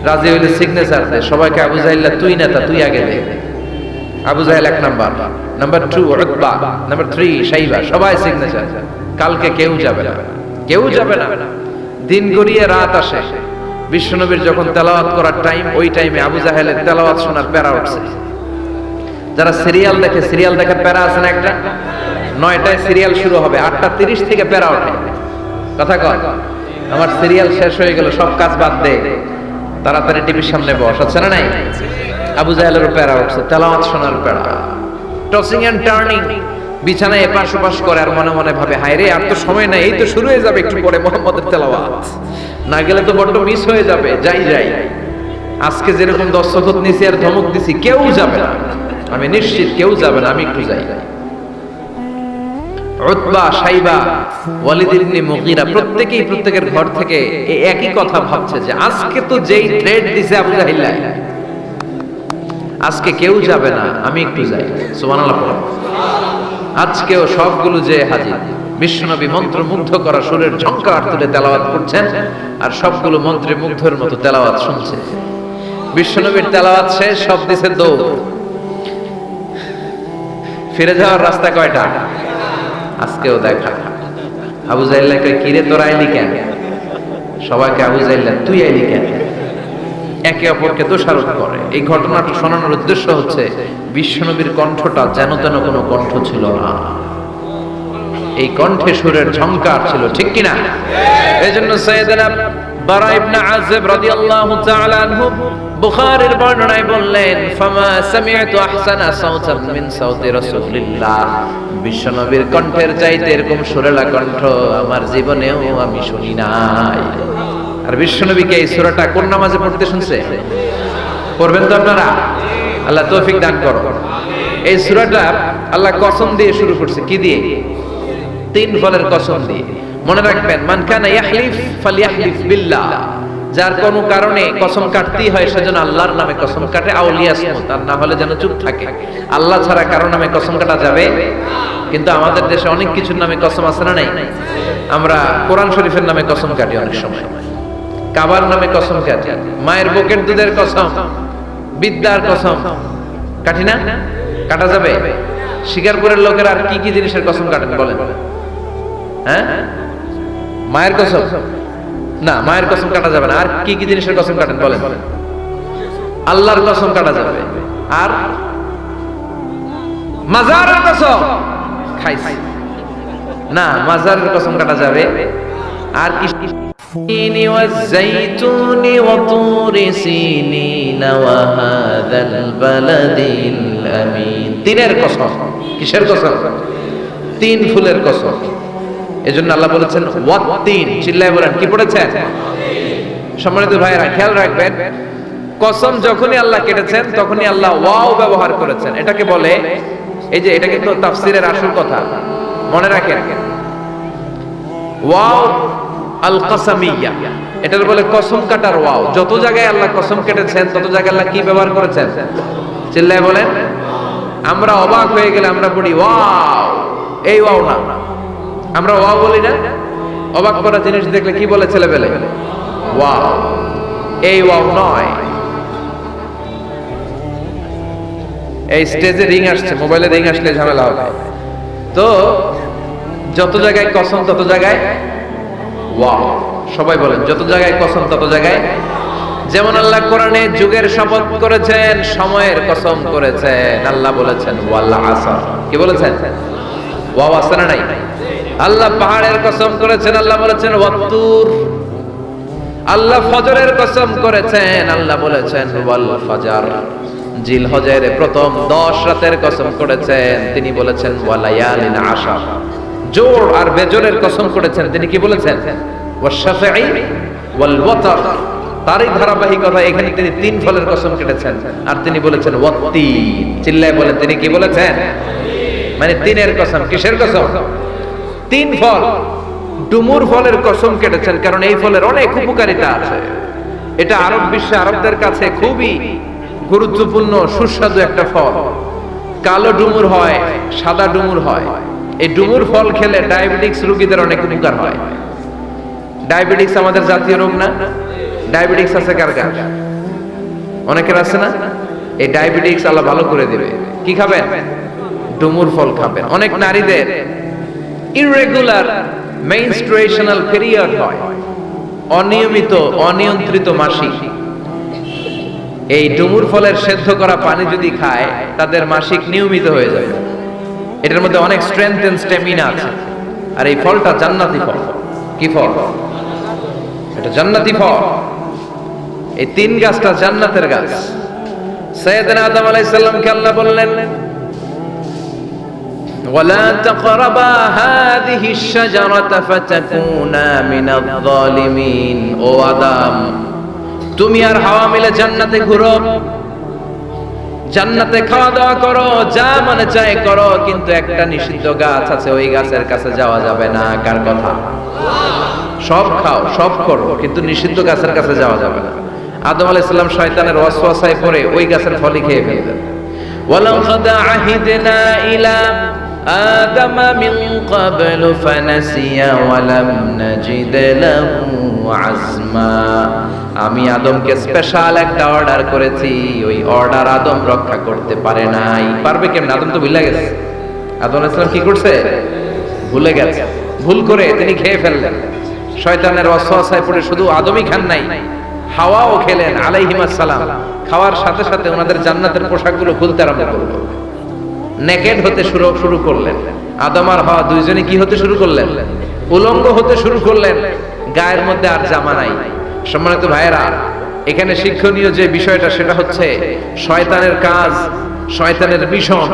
রাজি হইলে সিগনেচার দে। সবাইকে আবু জাহেল, তুই নেতা, তুই আগে দে। আবু জাহেল 1 নাম্বার, নাম্বার 2 উতবা, নাম্বার 3 শাইবা, সবাই সিগনেচার। কালকে কেউ যাবে না, কেউ যাবে না। দিন গড়িয়ে রাত আসে। বিশ্বনবীর যখন তেলাওয়াত করার টাইম, ওই টাইমে আবু জাহেলের তেলাওয়াত শোনার প্যারা উঠছে। যারা সিরিয়াল দেখে, সিরিয়াল দেখার প্যারা আছে না একটা? 9টায় সিরিয়াল শুরু হবে, 8:30 থেকে প্যারা ওঠে। কথা কয়, আমার সিরিয়াল শেষ হয়ে গেল, সব কাজ বাদ দে, তাড়াতাড়ি টিভির সামনে বস, আছে না নাই? আবু জাহেলেরও প্যারা উঠছে, তেলাওয়াত শোনার প্যারা। টসিং এন্ড টার্নিং, বিছানায় এপাশ ওপাশ করে, আর মনে মনে ভাবে, হায় রে, আর তো সময় নাই, এই তো শুরু হয়ে যাবে একটু পরে মুহাম্মদের তেলাওয়াত। না গেলে তো বড্ড মিস হয়ে যাবে। যাই যাই, আজকে যেরকম দস্তখত নিছি আর ধমক দিছি, কেউ যাবে না, আমি নিশ্চিত কেউ যাবে না, আমি একটু যাই। উতবা, শাইবা, ওয়ালিদ ইবনে মুগীরা প্রত্যেকেই প্রত্যেকের ঘর থেকে এই একই কথা ভাবছে যে আজকে তো যেই থ্রেট দিছে আবু জাহেল, আজকে কেউ যাবে না, আমি একটু যাই। সুবহানাল্লাহ পড়ো। আজকেও সবগুলো যে হাজির। বিশ্বনবী মন্ত্রমুগ্ধ করা সুরের ঝংকার তুলে তেলাওয়াত করছেন, আর সবগুলো মন্ত্রে মুগ্ধের মতো তেলাওয়াত শুনছে। বিশ্বনবীর তেলাওয়াত শেষ, সব দিছে দৌড়। ফিরে যাওয়ার রাস্তা কয়টা? আজকেও দেখা। আবু জাহেল কয়, কিরে তোর আইলি কেন? সবাইকে আবু জাহেল, তুই আইলি কেন? একে অপরকে দোষারোপ করে। এই ঘটনাটা শোনানোর উদ্দেশ্য হচ্ছে বিশ্বনবীর কণ্ঠটা যেন তেন কোনো কণ্ঠ ছিল না, এই কণ্ঠে সুরের ঝংকার ছিল, ঠিক কিনা? এজন্য সাইয়েদনা বারা ইবনে আযিব রাদিয়াল্লাহু তাআলা আনহু বুখারীর বর্ণনায় বললেন, ফামা সামি'তু আহসানা সাওতান মিন সাওতি রাসূলিল্লাহ, বিশ্বনবীর কণ্ঠের চাইতে এরকম সুরেলা কণ্ঠ আমার জীবনেও আমি শুনি নাই। আর বিশ্বনবীকে এই সূরাটা কোন নামাজে পড়তে শুনছে? পড়বেন তো আপনারা? আল্লাহ তৌফিক দান করো। এই সূরাটা আল্লাহ কসম দিয়ে শুরু করছে। কি দিয়ে? 3 ফলের কসম দিয়ে। মনে রাখবেন, মান কানা ইয়াহলিফ ফালইয়াহলিফ বিল্লাহ, যার কোনো কারণে কসম কাটতেই হয় সেজন্য আল্লাহর নামে কসম কাটে, আউলিয়াসমত, আর না হলে যেন চুপ থাকে। আল্লাহ ছাড়া কারো নামে কসম কাটা যাবে? কিন্তু আমাদের দেশে অনেক কিছুর নামে কসম আছে না নাই? আমরা কোরআন শরীফের নামে কসম কাটি অনেক সময়। কাবার নামে কসম কাটি, মায়ের বুকের দুধের কসম, বিদ্যার কসম কাটি না? কাটা যাবে? শিকারপুরের লোকের আর কি কি জিনিসের কসম কাটেন বলেন? হ্যাঁ, মায়ের কসম না, মায়ের কসম কাটা যাবে না। আর কি কি জিনিসের কসম কাটেন বলেন? আল্লাহর কসম কাটা যাবে। আর মাজারের কসম খাইছি না, মাজারের কসম কাটা যাবে। আর কি? والزيتون وطور سينين وهذا البلد الأمين। তিনের কসম। কিসের কসম? তিন ফুলের কসম। এজন্য আল্লাহ বলেছেন ওয়াত-তিন। চিল্লায় বলেন, কি পড়েছেন? সম্মানিত ভাইরা খেয়াল রাখবেন, কসম যখনই আল্লাহ কেটেছেন তখনই আল্লাহ ওয়াও ব্যবহার করেছেন। এটাকে বলে, এই যে এটা কিন্তু তাফসীরের আসল কথা, মনে রাখেন, ওয়াও আল কাসামিয়া, এটার বলে কসম কাটার ওয়াও। যত জায়গায় আল্লাহ কসম কেটেছেন তত জায়গায় আল্লাহ কি ব্যবহার করেছেন? চিল্লায় বলেন। আমরা অবাক হয়ে গেলে আমরা বলি ওয়াও, এই ওয়াও না, আমরা ওয়াও বলি না? অবাক করা জিনিস দেখলে কি বলে ছেলেবেলে? ওয়াও। এই ওয়াও নয়। এই স্টেজে রিং আসছে, মোবাইলে রিং আসলে ঝামেলা হবে। তো যত জায়গায় কসম তত জায়গায় ওয়াও। সবাই বলেন, যত জায়গায় কসম তত জায়গায়। যেমন আল্লাহ কোরআনে যুগের শপথ করেছেন, সময়ের কসম করেছেন। আল্লাহ বলেছেন ওয়াল আসর। কি বলেছেন? ওয়াও আছে না নাই? আল্লাহ পাহাড়ের কসম করেছেন, আল্লাহ বলেছেন ওয়াত-তুর। আল্লাহ ফজরের কসম করেছেন, আল্লাহ বলেছেন ওয়াল ফাজর। জিলহজের প্রথম 10 রাতের কসম করেছেন, তিনি বলেছেন ওয়ালায়ালিন আশর। জোড় আর বেজোড়ের কসম করেছেন, তিনি কি বলেছেন? ওয়াশ-শাফঈ ওয়াল ওয়াতর। তারই ধারাবাহিকতা এখানে তিনি তিন ফলের কসম কেটেছেন, আর তিনি বলেছেন ওয়াত-তিন। চিল্লায় বলেন, তিনি কি বলেছেন? মানে তিনের কসম। কিসের কসম? তিন ফল। ডুমুর ফলের কসম কেটেছেন, কারণ এই ফলের অনেক উপকারিতা আছে। এটা আরব বিশ্বে আরবদের কাছে খুবই গুরুত্বপূর্ণ সুস্বাদু একটা ফল। কালো ডুমুর হয়, সাদা ডুমুর হয়। এই ডুমুর ফল খেলে ডায়াবেটিক্স রোগীদের অনেক উপকার হয়। ডায়াবেটিক্স আমাদের জাতীয় রোগ না? ডায়াবেটিক্স আছে কার কার? অনেকের আছে না? এই ডায়াবেটিক্স আল্লাহ ভালো করে দিবে। কি খাবেন? ডুমুর ফল খাবেন। অনেক নারীদের ইররেগুলার মেনস্ট্রুয়েশনাল পিরিয়ড হয়, অনিয়মিত অনিয়ন্ত্রিত মাসিক। এই ডুমুর ফলের সেদ্ধ করা পানি যদি খায় তাদের মাসিক নিয়মিত হয়ে যাবে। এটার মধ্যে অনেক স্ট্রেংথ এন্ড স্ট্যামিনা আছে। আর এই ফলটা জান্নাতি ফল। কি ফল? এটা জান্নাতি ফল। এই তিন গাছটা জান্নাতের গাছ। সাইয়েদনা আদম আলাইহিস সালামকে আল্লাহ বললেন ওয়ালা তাকরাবা হাযিহিশ শাজারাতা ফাতাকুনা মিনাল যালিমিন। ও আদম, তুমি আর হাওয়া মিলে জান্নাতে ঘুরো, জান্নাতে খাওয়া দাওয়া করো, যা মনে চায় করো, কিন্তু একটা নিষিদ্ধ গাছ আছে, ওই গাছের কাছে যাওয়া যাবে না। কার কথা? সব খাও, সব করো, কিন্তু নিষিদ্ধ গাছের কাছে যাওয়া যাবে না। আদম আলাইহিস সালাম শয়তানের ওয়াসওয়াসায় পড়ে ওই গাছের ফলই খেয়ে ফেললেন। ওয়ালাকাদ আহিদনা ইলা আদম মিন ক্বাবলু ফানাসিয়া ওয়া লাম নাজিদ লাহু আজমা। আমি আদমকে স্পেশাল একটা অর্ডার করেছি, ওই অর্ডার আদম রক্ষা করতে পারে নাই। পারবে কেমন? আদম তো ভুলে গেছে। আদম আলাইহিস সালাম কি করছে? ভুলে গেছে। ভুল করে তিনি খেয়ে ফেললেন। শয়তানের ওয়াসওয়াসায় পড়ে শুধু আদমই খান নাই, হাওয়াও খেলেন আলাইহিমাস সালাম। খাওয়ার সাথে সাথে ওনাদের জান্নাতের পোশাকগুলো খুলতে আরম্ভ করলো, নেকেড হতে শুরু করলেন। আদম আর হাওয়া দুইজনে কি হতে শুরু করলেন? উলঙ্গ হতে শুরু করলেন। গায়ের মধ্যে আর জামা নাই। সম্মানিত ভাইয়েরা, এখানে শিক্ষণীয় যে বিষয়টা সেটা হচ্ছে শয়তানের কাজ, শয়তানের মিশন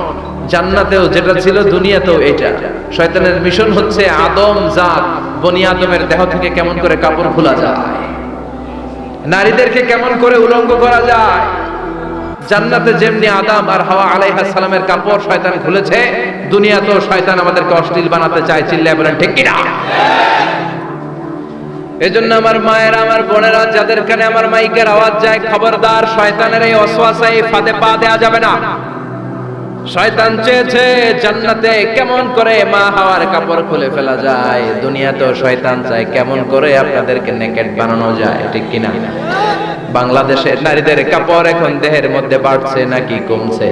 জান্নাতেও যেটা ছিল দুনিয়াতেও এটা। শয়তানের মিশন হচ্ছে আদম জাত, বনি আদমের দেহ থেকে কেমন করে কাপড় খোলা যায়, নারীদেরকে কেমন করে উলঙ্গ করা যায়। জান্নাতে যেমনি আদম আর হাওয়া আলাইহিস সালামের কাপড় শয়তান খুলেছে, দুনিয়াতেও শয়তান আমাদেরকে অশ্লীল বানাতে চায়। চিল্লায় বলেন ঠিক কি না? এজন্য আমার মায়েরা, আমার বোনেরা, যাদের কানে আমার মাইকের আওয়াজ যায়, খবরদার শয়তানের এই ওয়াসওয়াসায় ফাঁদে পা দেয়া যাবে না। শয়তান চেয়েছে জান্নাতে কেমন করে মা হাওয়ার কাপড় খুলে ফেলা যায়, দুনিয়াতেও শয়তান চায় কেমন করে আপনাদেরকে নেকেড বানানো যায়, ঠিক কিনা? বাংলাদেশের নারীদের কাপড় এখন দেহের মধ্যে বাড়ছে নাকি কমছে?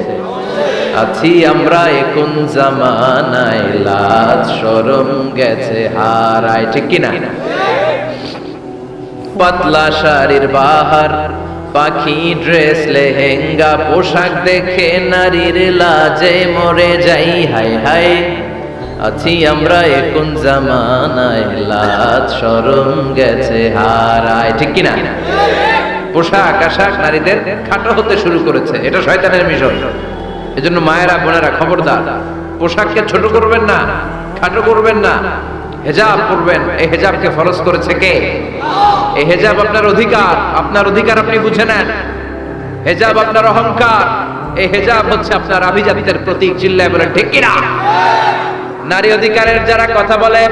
আছি আমরা এখন জামানায়, লাজ শরম গেছে হারায়, ঠিক কিনা? পাতলা শাড়ির বাহার, পাখি ড্রেস, লেহেঙ্গা পোশাক দেখে নারীর লাজে মরে যাই, হায় হায়। আছি আমরা এখন জামানায়, লাজ শরম গেছে হারায়, ঠিক কিনা? পোশাক আশাক নারীদের খাটো হতে শুরু করেছে, এটা শয়তানের মিশন। এজন্য মায়েরা বোনেরা খবরদার, পোশাককে ছোট করবেন না, খাটো করবেন না, হেজাব পরবেন। এই হেজাবকে ফরজ করেছে কে? এই হেজাব আপনার অধিকার, আপনার অধিকার আপনি বুঝে নেন। হেজাব আপনার অহংকার, এই হেজাব হচ্ছে আপনার আভিজাত্যের প্রতীক। চিল্লায় বলেন ঠিক কিনা? নারী অধিকারের যারা কথা বলে,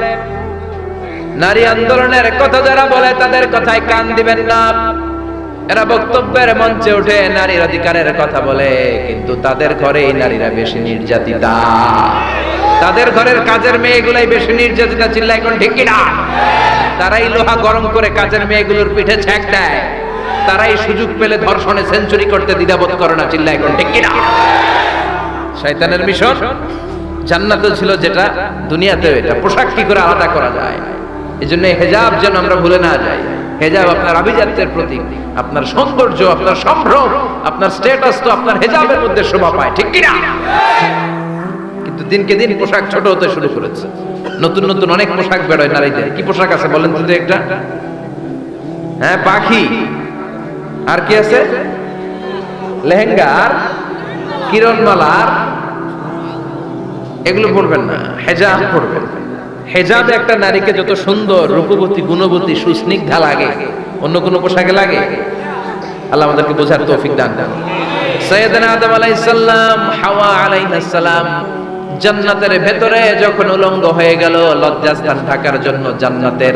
নারী আন্দোলনের কথা যারা বলে, তাদের কথায় কান দিবেন না। এরা বক্তব্যের মঞ্চে উঠে নারীর অধিকারের কথা বলে, কিন্তু তাদের ঘরেই নারীরা বেশি নির্যাতিতা, তাদের ঘরের কাজের মেয়েগুলাই বেশি নির্যাতিতা। চিল্লায় এখন ঠিক কিনা? তারাই লোহা গরম করে কাজের মেয়েগুলোর পিঠে ছ্যাঁক দেয়, তারাই সুযোগ পেলে ধর্ষণে সেঞ্চুরি করতে দ্বিধাবোধ করে না। চিল্লায় এখন ঠিক কিনা? শয়তানের মিশন জান্নাতে ছিল যেটা, দুনিয়াতেও এটা। পোশাক কি করে আলাদা করা যায়? এই জন্য হেজাব যেন আমরা ভুলে না যাই। হেজাব আপনার আভিজাত্যের প্রতীক, আপনার সৌন্দর্য, আপনার সম্ভ্রম, আপনার স্ট্যাটাস তো আপনার হেজাবের মধ্যে শোভা পায়, ঠিক কিনা? কিন্তু দিনকে দিন পোশাক ছোট হতে শুরু করেছে। নতুন নতুন অনেক পোশাক বেরোয় নারীদের। কি পোশাক আছে বলেন তো একটা? হ্যাঁ, পাখি। আর কি আছে? লেহেঙ্গা আর কিরণমালা। আর এগুলো পরবেন না, হেজাব পরবেন। হেজাব একটা নারীকে যত সুন্দর, রূপবতী, গুণবতী, সুস্নিগ্ধা লাগে, অন্য কোনো পোশাকে লাগে? আল্লাহ আমাদেরকে বোঝার তৌফিক দান করুন। সাইয়েদনা আদম আলাইহিস সালাম, হাওয়া আলাইহিস সালাম জান্নাতের ভেতরে যখন উলঙ্গ হয়ে গেল, লজ্জাস্থান ঢাকার জন্য জান্নাতের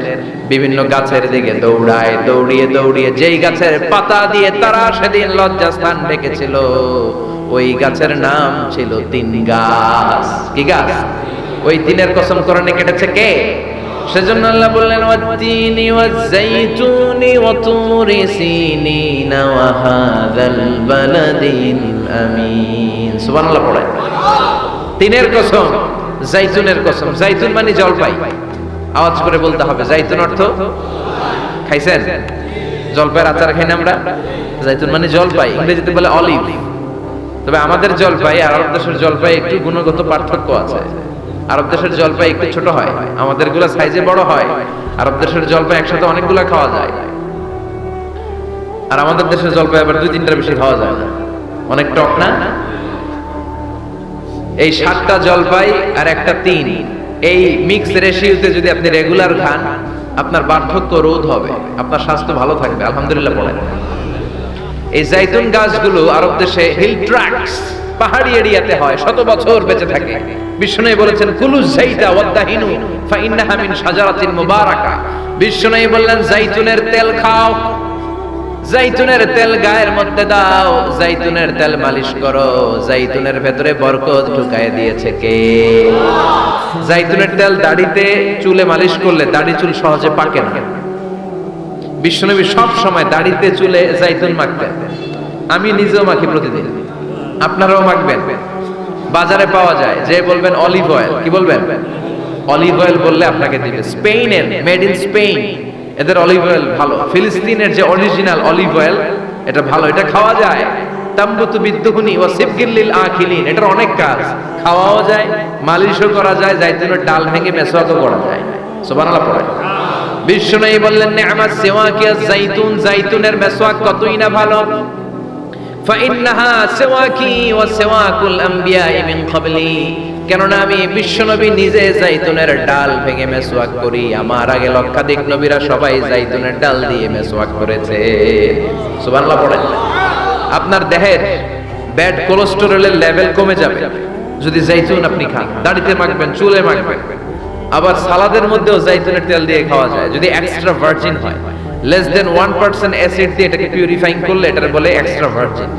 বিভিন্ন গাছের দিকে দৌড়ায়, দৌড়িয়ে দৌড়িয়ে যেই গাছের পাতা দিয়ে তারা সেদিন লজ্জাস্থান ঢেকেছিল, ওই গাছের নাম ছিল তিন গাছ। কি গাছ? ওই তিনের কসম কোরআনে কেটেছে কে? সেজন্য আল্লাহ বললেন, ওয়াত-তিনি ওয়াজ-যাইতুনি ওয়া তুরি সিনিন ওয়া হাযাল বালাদিল আমিন। সুবহানাল্লাহ পড়ে। তিনের কসম, জাইতুনের কসম। জাইতুন মানে জলপাই। আওয়াজ করে বলতে হবে, জাইতুন অর্থ খাইছেন? জলপাইয়ের আচার খাই না আমরা? জাইতুন মানে জলপাই, ইংরেজিতে বলে অলিভ। তবে আমাদের জলপাই আর আরব দেশের জলপাই একটু গুণগত পার্থক্য আছে। আরব দেশের জলপাই একটু ছোট হয়, আমাদের গুলা সাইজে বড় হয়। আরব দেশের জলপাই একসাথে অনেকগুলা খাওয়া যায়, আর আমাদের দেশের জলপাই আবার 2-3টার বেশি খাওয়া যায় না, অনেক টক না? এই 7টা জলপাই আর একটা তিন, এই মিক্স রেশিওতে যদি আপনি রেগুলার খান, আপনার বার্ধক্য রোধ হবে, আপনার স্বাস্থ্য ভালো থাকবে। আলহামদুলিল্লাহ পড়েন। এই জাইতুন গাছগুলো আরব দেশে হিল ট্র্যাক্টস, পাহাড়ি এরিয়াতে হয়, শত বছর বেঁচে থাকে। বিশ্বনবী বলেছেন, কুলু যাইতা ওয়াদাহিনু ফাইন্নাহা মিন শাজারাতিন মুবারাকা। বিশ্বনবী বললেন, জাইতুনের তেল খাও, জাইতুনের তেল গায়ের মধ্যে দাও, জাইতুনের তেল মালিশ করো, জাইতুনের ভেতরে বরকত ঢুকায় দিয়েছে কে? জাইতুনের তেল দাড়িতে, চুলে মালিশ করলে দাড়ি চুল সহজে পাকে না। বিশ্বনবী সব সময় দাড়িতে চুলে জাইতুন মাখতেন। আমি নিজেও মাখি প্রতিদিন, আপনারাও মাখবেন। বাজারে পাওয়া যায়, যে বলবেন অলিভ অয়েল, কি বলবেন? অলিভ অয়েল বললে আপনাকে দিবে। স্পেনের, মেড ইন স্পেন, এদের অলিভ অয়েল ভালো। ফিলিস্তিনের যে অরিজিনাল অলিভ অয়েল, এটা ভালো, এটা খাওয়া যায়। তাম্বুতু বিদ্দুহুনি ওয়া সিবগিল লিল আখিলিন, এটার অনেক কাজ, খাওয়াও যায়, মালিশও করা যায়, জাইতুনের ডাল ভেঙে মেসওয়াকও করা যায়। সুবহানাল্লাহ পড়ে। বিশ্বনবী বললেন, নি'মাস সিওয়াকিয়াজ জাইতুন, জাইতুনের মেসওয়াক কতই না ভালো। ফাইন্নাহা সিওয়াকি ওয়া সিওয়াকুল আমবিয়াই মিন ক্বাবলি, কেননা আমি বিশ্বনবী নিজে জাইতুনের ডাল ভেঙে মেসওয়াক করি, আমার আগে লক্ষাধিক নবীরা সবাই জাইতুনের ডাল দিয়ে মেসওয়াক করেছে। সুবহানাল্লাহ পড়েন। আপনার দেহের ব্যাড কোলেস্টেরলের লেভেল কমে যাবে যদি জাইতুন আপনি খান। দাড়িতে মাখবেন, চুলে মাখবেন। আবার সালাদের মধ্যেও জাইতুনের তেল দিয়ে খাওয়া যায়, যদি এক্সট্রা ভার্জিন হয়। লেস দেন 1% অ্যাসিড দিয়ে এটাকে পিউরিফাইং করলে এটার বলে এক্সট্রা ভার্জিন।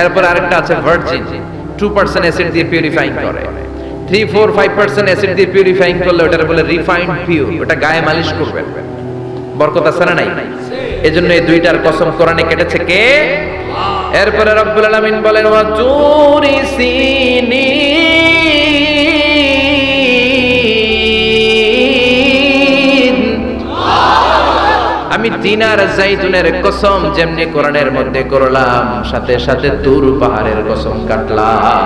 এরপর আরেকটা আছে ভার্জিন, 2% অ্যাসিড দিয়ে পিউরিফাইং করে, 3-4-5% অ্যাসিড দিয়ে পিউরিফাইং করলে ওটার বলে রিফাইন্ড পিওর, ওটা গায়ে মালিশ করবেন, বরকত আছে না নাই? এজন্য এই দুইটার কসম কোরআনে কেটেছে কে? এরপরে রব্বুল আলামিন বলেন ওয়া তুরি সিনিন, আমি তিন আর জাইতুনের কসম যেমনি কোরআনের মধ্যে করলাম, সাথে সাথে তুর পাহাড়ের কসম কাটলাম।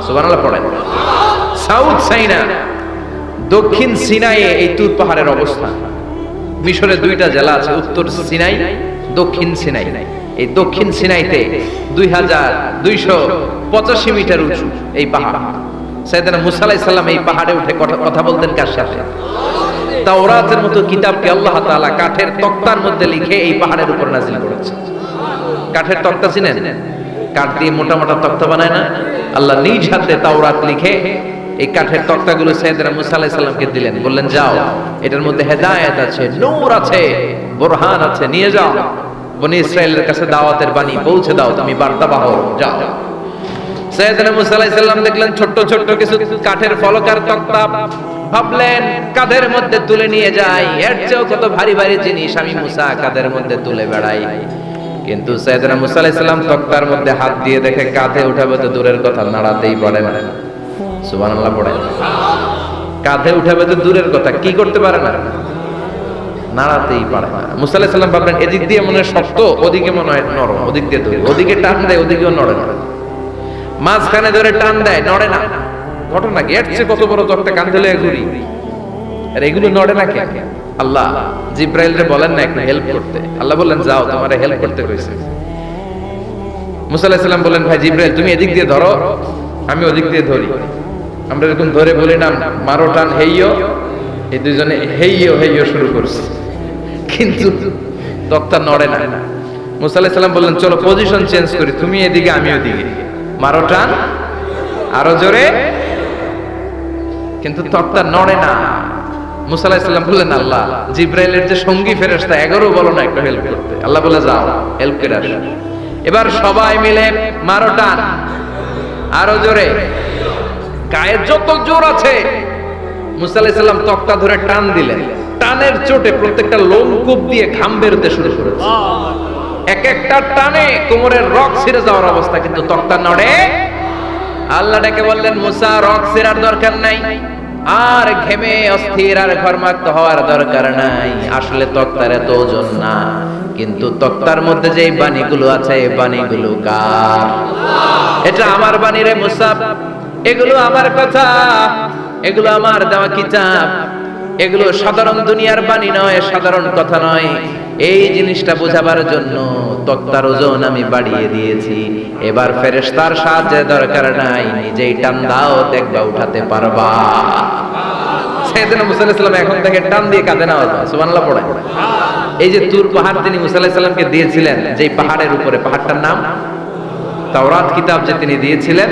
সুবহানাল্লাহ পড়েন। সাউথ সাইনা, দক্ষিণ সিনাইয়ে এই তুর পাহাড়ের অবস্থান। মিশরে দুইটা জেলা আছে, উত্তর সিনাই, দক্ষিণ সিনাই। এই দক্ষিণ সিনাইতে 2285 মিটার উঁচু এই পাহাড়। সাইয়েদনা মুসা আলাইহিস সালাম এই পাহাড়ে উঠে কথা বলতেন কার সাথে? তাওরাতের মতো কিতাবকে আল্লাহ তাআলা কাঠের তক্তার মধ্যে লিখে এই পাহাড়ের উপর নাযিল করেছেন। কাঠের তক্তা চিনেন? কাঠ দিয়ে মোটা মোটা তক্তা বানায় না? আল্লাহ নিজ হাতে তাওরাত লিখে এই কাঠের তক্তাগুলো সাইয়েদনা মুসা আলাইহিস সালামকে দিলেন, বললেন যাও, এটার মধ্যে হেদায়েত আছে, নূর আছে, বুরহান আছে, নিয়ে যাও, বনি ইসরাইলের কাছে দাওয়াতের বাণী পৌঁছে দাও, তুমি বার্তাবাহ, যাও। সাইয়েদনা মুসা আলাইহিস সালাম দেখলেন ছোট্ট ছোট্ট কিছু কাঠের ফলকার তক্তা, ভাবলেন কাঁধের মধ্যে তুলে নিয়ে যাই, এর চেয়েও কত ভারী ভারী জিনিস আমি মুসা কাঁধের মধ্যে তুলে বেড়াই। কিন্তু সাইয়েদনা মুসা আলাইহিস সালাম তক্তার মধ্যে হাত দিয়ে দেখে কাঁধে উঠাবে তো দূরের কথা, নাড়াতেই পারে না। সুবহানাল্লাহ পড়ে। কাঁধে উঠাবে তো দূরের কথা, কি করতে পারে না? নাড়াতেই পারে না। মুসা আলাইহিস সালাম ভাবলেন এদিক দিয়ে মনে হয় শক্ত, ওদিকে মনে হয় নরম, ওদিক দিয়ে ধরে, ওদিকে টান দেয়, ওদিকেও নড়ে না, মাঝখানে ধরে টান দেয়, নড়ে না। ঘটনা কি? এর চেয়ে কত বড় তক্তা কাঁধে লয়ে ঘুরি, আর এগুলো নড়ে না কেন? আল্লাহ জিব্রাইলরে বলেন না একটু হেল্প করতে, আল্লাহ বললেন যাও, তোমারে হেল্প করতে কইছে। মুসা আলাইহিস সালাম বললেন ভাই জিব্রাইল তুমি এদিক দিয়ে ধরো, আমি ওদিক দিয়ে ধরি। আমরা এরকম ধরে বলি না মারো টান হেইয়ো, এই দুইজনে হেইয়ো হেইয়ো শুরু করছে, কিন্তু তক্তা নড়ে না। মুসা আলাইহিস সালাম বললেন চলো পজিশন চেঞ্জ করি, তুমি এদিকে আমি ওদিকে, মারো টান আরো জোরে, কিন্তু তক্তা নড়ে না। মুসা আলাইহিস সালাম বললেন আল্লাহ জিব্রাইলের যে সঙ্গী ফেরেশতা 11 বলো না একটু হেল্প করতে। আল্লাহ বলে যাও হেল্প করে আসো। এবার সবাই মিলে মারো টান আরো জোরে, গায়ে যত জোর আছে মুসা আলাইহিস সালাম তক্তা ধরে টান দিলেন, টানের চোটে প্রত্যেকটা লোমকূপ দিয়ে ঘাম বেরোতে শুরু করেছে। এক একটা টানে কোমরের রগ ছিঁড়ে যাওয়ার অবস্থা, কিন্তু তক্তা নড়ে। আল্লাহ ডেকে বললেন মুসা রগ ছিঁড়ার দরকার নাই, আর ঘেমে অস্থির আর ঘর্মাক্ত হওয়ার দরকার নাই। আসলে তক্তার এত ওজন না, কিন্তু তক্তার মধ্যে যে বাণীগুলো আছে এই বাণীগুলো কার? এটা আমার বাণী রে মুসা, এগুলো আমার কথা, এগুলো আমার দেওয়া কিতাব, এগুলো সাধারণ দুনিয়ার বাণী নয়, সাধারণ কথা নয়। এই জিনিসটা বোঝাবার জন্য তক্তার ওজন আমি বাড়িয়ে দিয়েছি। এবার ফেরেশতার সাহায্যের দরকার নাই, নিজেই টান দাও, দেখবা উঠাতে পারবা। সাইয়েদনা মুসা আলাইহিস সালাম এখন থেকে টান দিয়ে কাঁধে নেওয়া যায়। সুবহানাল্লাহ পড়ে। এই যে তুর পাহাড় তিনি মুসা আলাইহিস সালামকে দিয়েছিলেন, যেই পাহাড়ের উপরে, পাহাড়টার নাম তাওরাত কিতাব যে তিনি দিয়েছিলেন,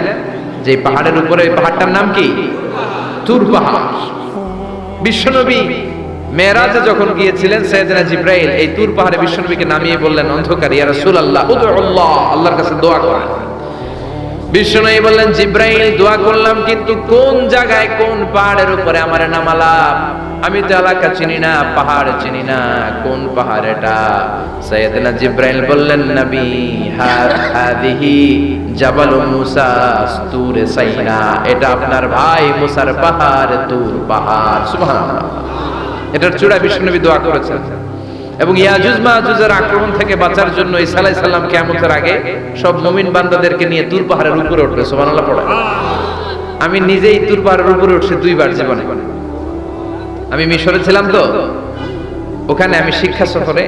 যে পাহাড়ের উপরে, এই পাহাড়টার নাম কি? তুর পাহাড়। বিশ্বনবী মেরাজে যখন গিয়েছিলেন সাইয়েদনা জিব্রাইল এই তুর পাহাড়ে বিশ্বনবীকে নামিয়ে বললেন অন্ধকার, ইয়া রাসূলুল্লাহ উদউল্লাহ, আল্লাহর কাছে দোয়া করেন। বিশ্বনবী বললেন জিব্রাইল দোয়া করলাম, কিন্তু কোন জায়গায় কোন পাহাড়ের উপরে আমারে নামালাম? আমি তো এলাকা চিনি না, পাহাড় চিনি না, কোন পাহাড় এটা? সাইয়েদনা জিব্রাইল বললেন নবী হাদিহি জাবাল মুসা তুর সাইনা, এটা আপনার ভাই মুসার পাহাড়, তুর পাহাড়। সুবহানাল্লাহ। এটার চূড়া বিশ্বনবী দোয়া করেছেন। এবং ইয়াজুজ মাজুজের আক্রমণ থেকে বাঁচার জন্য ঈসা আলাইহিস সালাম কিয়ামতের আগে সব মুমিন বান্দাদেরকে নিয়ে তুর পাহাড়ের উপরে উঠবে। সুবহানাল্লাহ পড়ে। আমি নিজেই তুর পাহাড়ের উপরে উঠছি 2 বার জীবনে। আমি মিশরে ছিলাম তো, ওখানে আমি শিক্ষা সফরে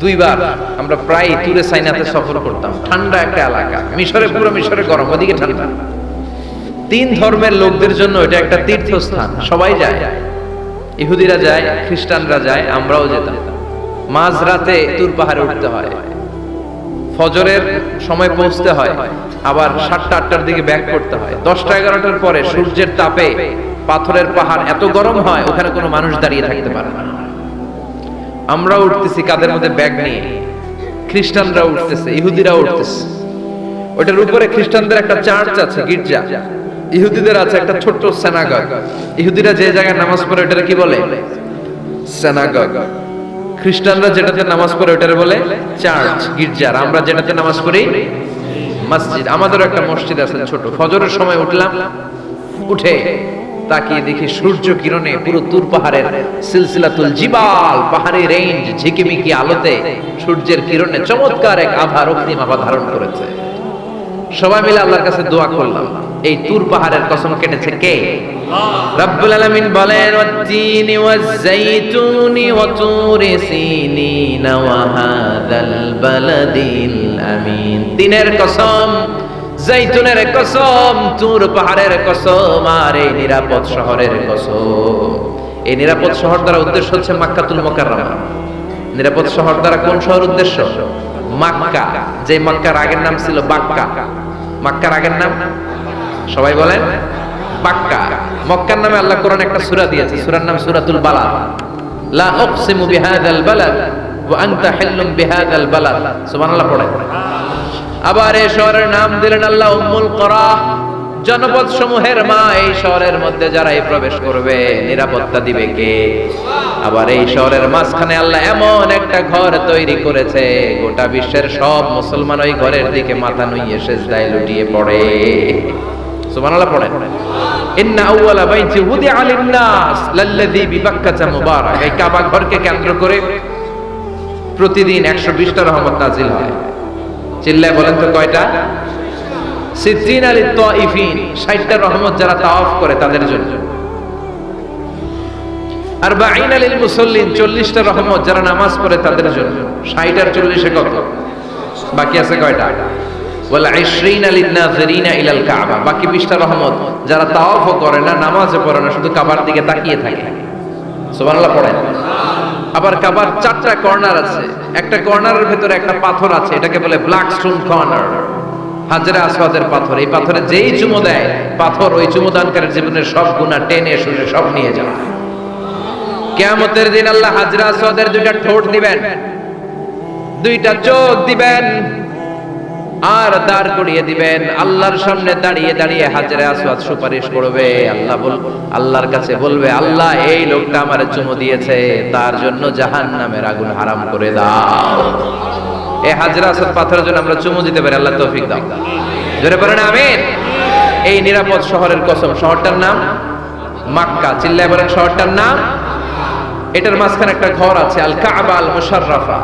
2 বার আমরা প্রায় তুরে সাইনাতে সফর করতাম। ঠান্ডা একটা এলাকা, মিশরে পুরো মিশরে গরম, ওদিকে ঠান্ডা। 3 ধর্মের লোকদের জন্য এটা একটা তীর্থস্থান, সবাই যায়, ইহুদিরা যায়, খ্রিস্টানরা যায়, আমরাও যেতাম। মাঝরাতে তুর পাহাড়ে উঠতে হয়, ফজরের সময় পৌঁছতে হয়, আবার 7টা-8টার দিকে ব্যাক করতে হয়। 10টা-11টার পরে সূর্যের তাপে পাথরের পাহাড় এত গরম হয় ওখানে কোনো মানুষ দাঁড়িয়ে থাকতে পারে না। আমরা উঠতেছি কাঁধের মধ্যে ব্যাগ নিয়ে, খ্রিস্টানরা উঠতেছে, ইহুদিরা উঠতেছে। ওটার উপরে খ্রিস্টানদের একটা চার্চ আছে, গির্জা। ইহুদিদের আছে একটা ছোট্ট সিনাগগ। ইহুদিরা যে জায়গায় নামাজ পড়ে ওটারে কি বলে? সিনাগগ। খ্রিস্টানরা যেটাতে নামাজ পড়ে ওটারে বলে চার্চ, গির্জা। আর আমরা যেটাতে নামাজ পড়ি মসজিদ। আমাদেরও একটা মসজিদ আছে ছোট। ফজরের সময় উঠলাম, উঠে তাকিয়ে দেখি সূর্য কিরণে পুরো তুর পাহাড়ের সিলসিলাতুল জিবাল, পাহাড়ি রেঞ্জ ঝিকিমিকি আলোতে সূর্যের কিরণে চমৎকার এক আভা, রক্তিম আভা ধারণ করেছে। সবাই মিলে আল্লাহর কাছে দোয়া করলাম, এই তুর পাহাড়ের কসম কেটেছে কে? রব্বুল আলামিন বলেন, ওয়াত-তিনি ওয়াজ-যাইতুনি ওয়া তুরি সিনিন ওয়া হাযাল বালাদিল আমিন। তিনের কসম, জাইতুনের কসম, তুর পাহাড়ের কসম, আর এই নিরাপদ শহরের কসম। এই নিরাপদ শহর দ্বারা উদ্দেশ্য হচ্ছে মক্কাতুল মুকাররমা। নিরাপদ শহর দ্বারা কোন শহর উদ্দেশ্য? মক্কা। যে মক্কার আগের নাম ছিল বাক্কা। মক্কার আগের নাম সবাই বলেন বাক্কা। মক্কার নামে আল্লাহ কোরআনে একটা সূরা দিয়েছে, সূরার নাম সূরাতুল বালাদ। লা উকসিমু বিহাযাল বালাদ ওয়া আনতা হিল্লুম বিহাযাল বালাদ। সুবহানাল্লাহ পড়ে। আবার এই শহরের নাম দিলেন আল্লাহ উম্মুল কুরা, জনপদ সমূহের মা। এই শহরের মধ্যে যারা এই প্রবেশ করবে নিরাপত্তা দিবে কে? আবার এই শহরের মাঝখানে আল্লাহ এমন একটা ঘর তৈরি করেছে, গোটা বিশ্বের সব মুসলমান ওই ঘরের দিকে মাথা নুইয়ে সিজদায় লুটিয়ে পড়ে। সুবহানাল্লাহ পড়ে। ইন্না আউওয়ালা বাইতি উদিআ লিন-নাস লাল্লাযী বিবাক্কাতা মুবারাক। এই কাবা ঘরকে কেন্দ্র করে প্রতিদিন 120টা রহমত নাজিল হয়। চিল্লায় বলেন তো কয়টা? 60 লিত তাইফিন, 60টা রহমত যারা তাওয়াফ করে তাদের জন্য। 40 লিল মুসাল্লিন, 40টা রহমত যারা নামাজ পড়ে তাদের জন্য। 60 আর 40 কত? বাকি আছে কয়টা? ওয়াল 20 লিন-নাযিরিনা ইলাল কাবা, বাকি 20টা রহমত যারা তাওয়াফও করে না, নামাজও পড়ে না, শুধু কাবার দিকে তাকিয়ে থাকে। সুবহানাল্লাহ পড়েন। আবার কাবার 4টা কর্নার আছে। একটা কর্নারের ভিতরে একটা পাথর আছে, এটাকে বলে ব্ল্যাক স্টোন কর্নার, হাজরে আসওয়াদের পাথর। এই পাথরে যেই চুমো দেয়, পাথর ওই চুমোদানকারীর জীবনের সব গুনাহ টেনে শুষে সব নিয়ে যায়। কিয়ামতের দিন আল্লাহ হাজরে আসওয়াদের দুইটা ঠোঁট দিবেন, দুইটা চোখ দিবেন, আর দাঁড় করিয়ে দিবেন। আল্লাহর সামনে দাঁড়িয়ে দাঁড়িয়ে হাজরে আসওয়াদ সুপারিশ করবে। আল্লাহর কাছে বলবে, আল্লাহ এই লোকটা আমারে চুমো দিয়েছে, তার জন্য জাহান্নামের আগুন হারাম করে দাও। এই হাজরে আসওয়াদ পাথরের জন্য আমরা চুমো দিতে পারি, আল্লাহ তৌফিক দাও। জোরে বলেন আমিন। এই নিরাপদ শহরের কসম। শহরটার নাম মক্কা। চিল্লায় বলেন শহরটার নাম। এটার মাঝখানে একটা ঘর আছে, আল কাবা আল মুশাররাফা।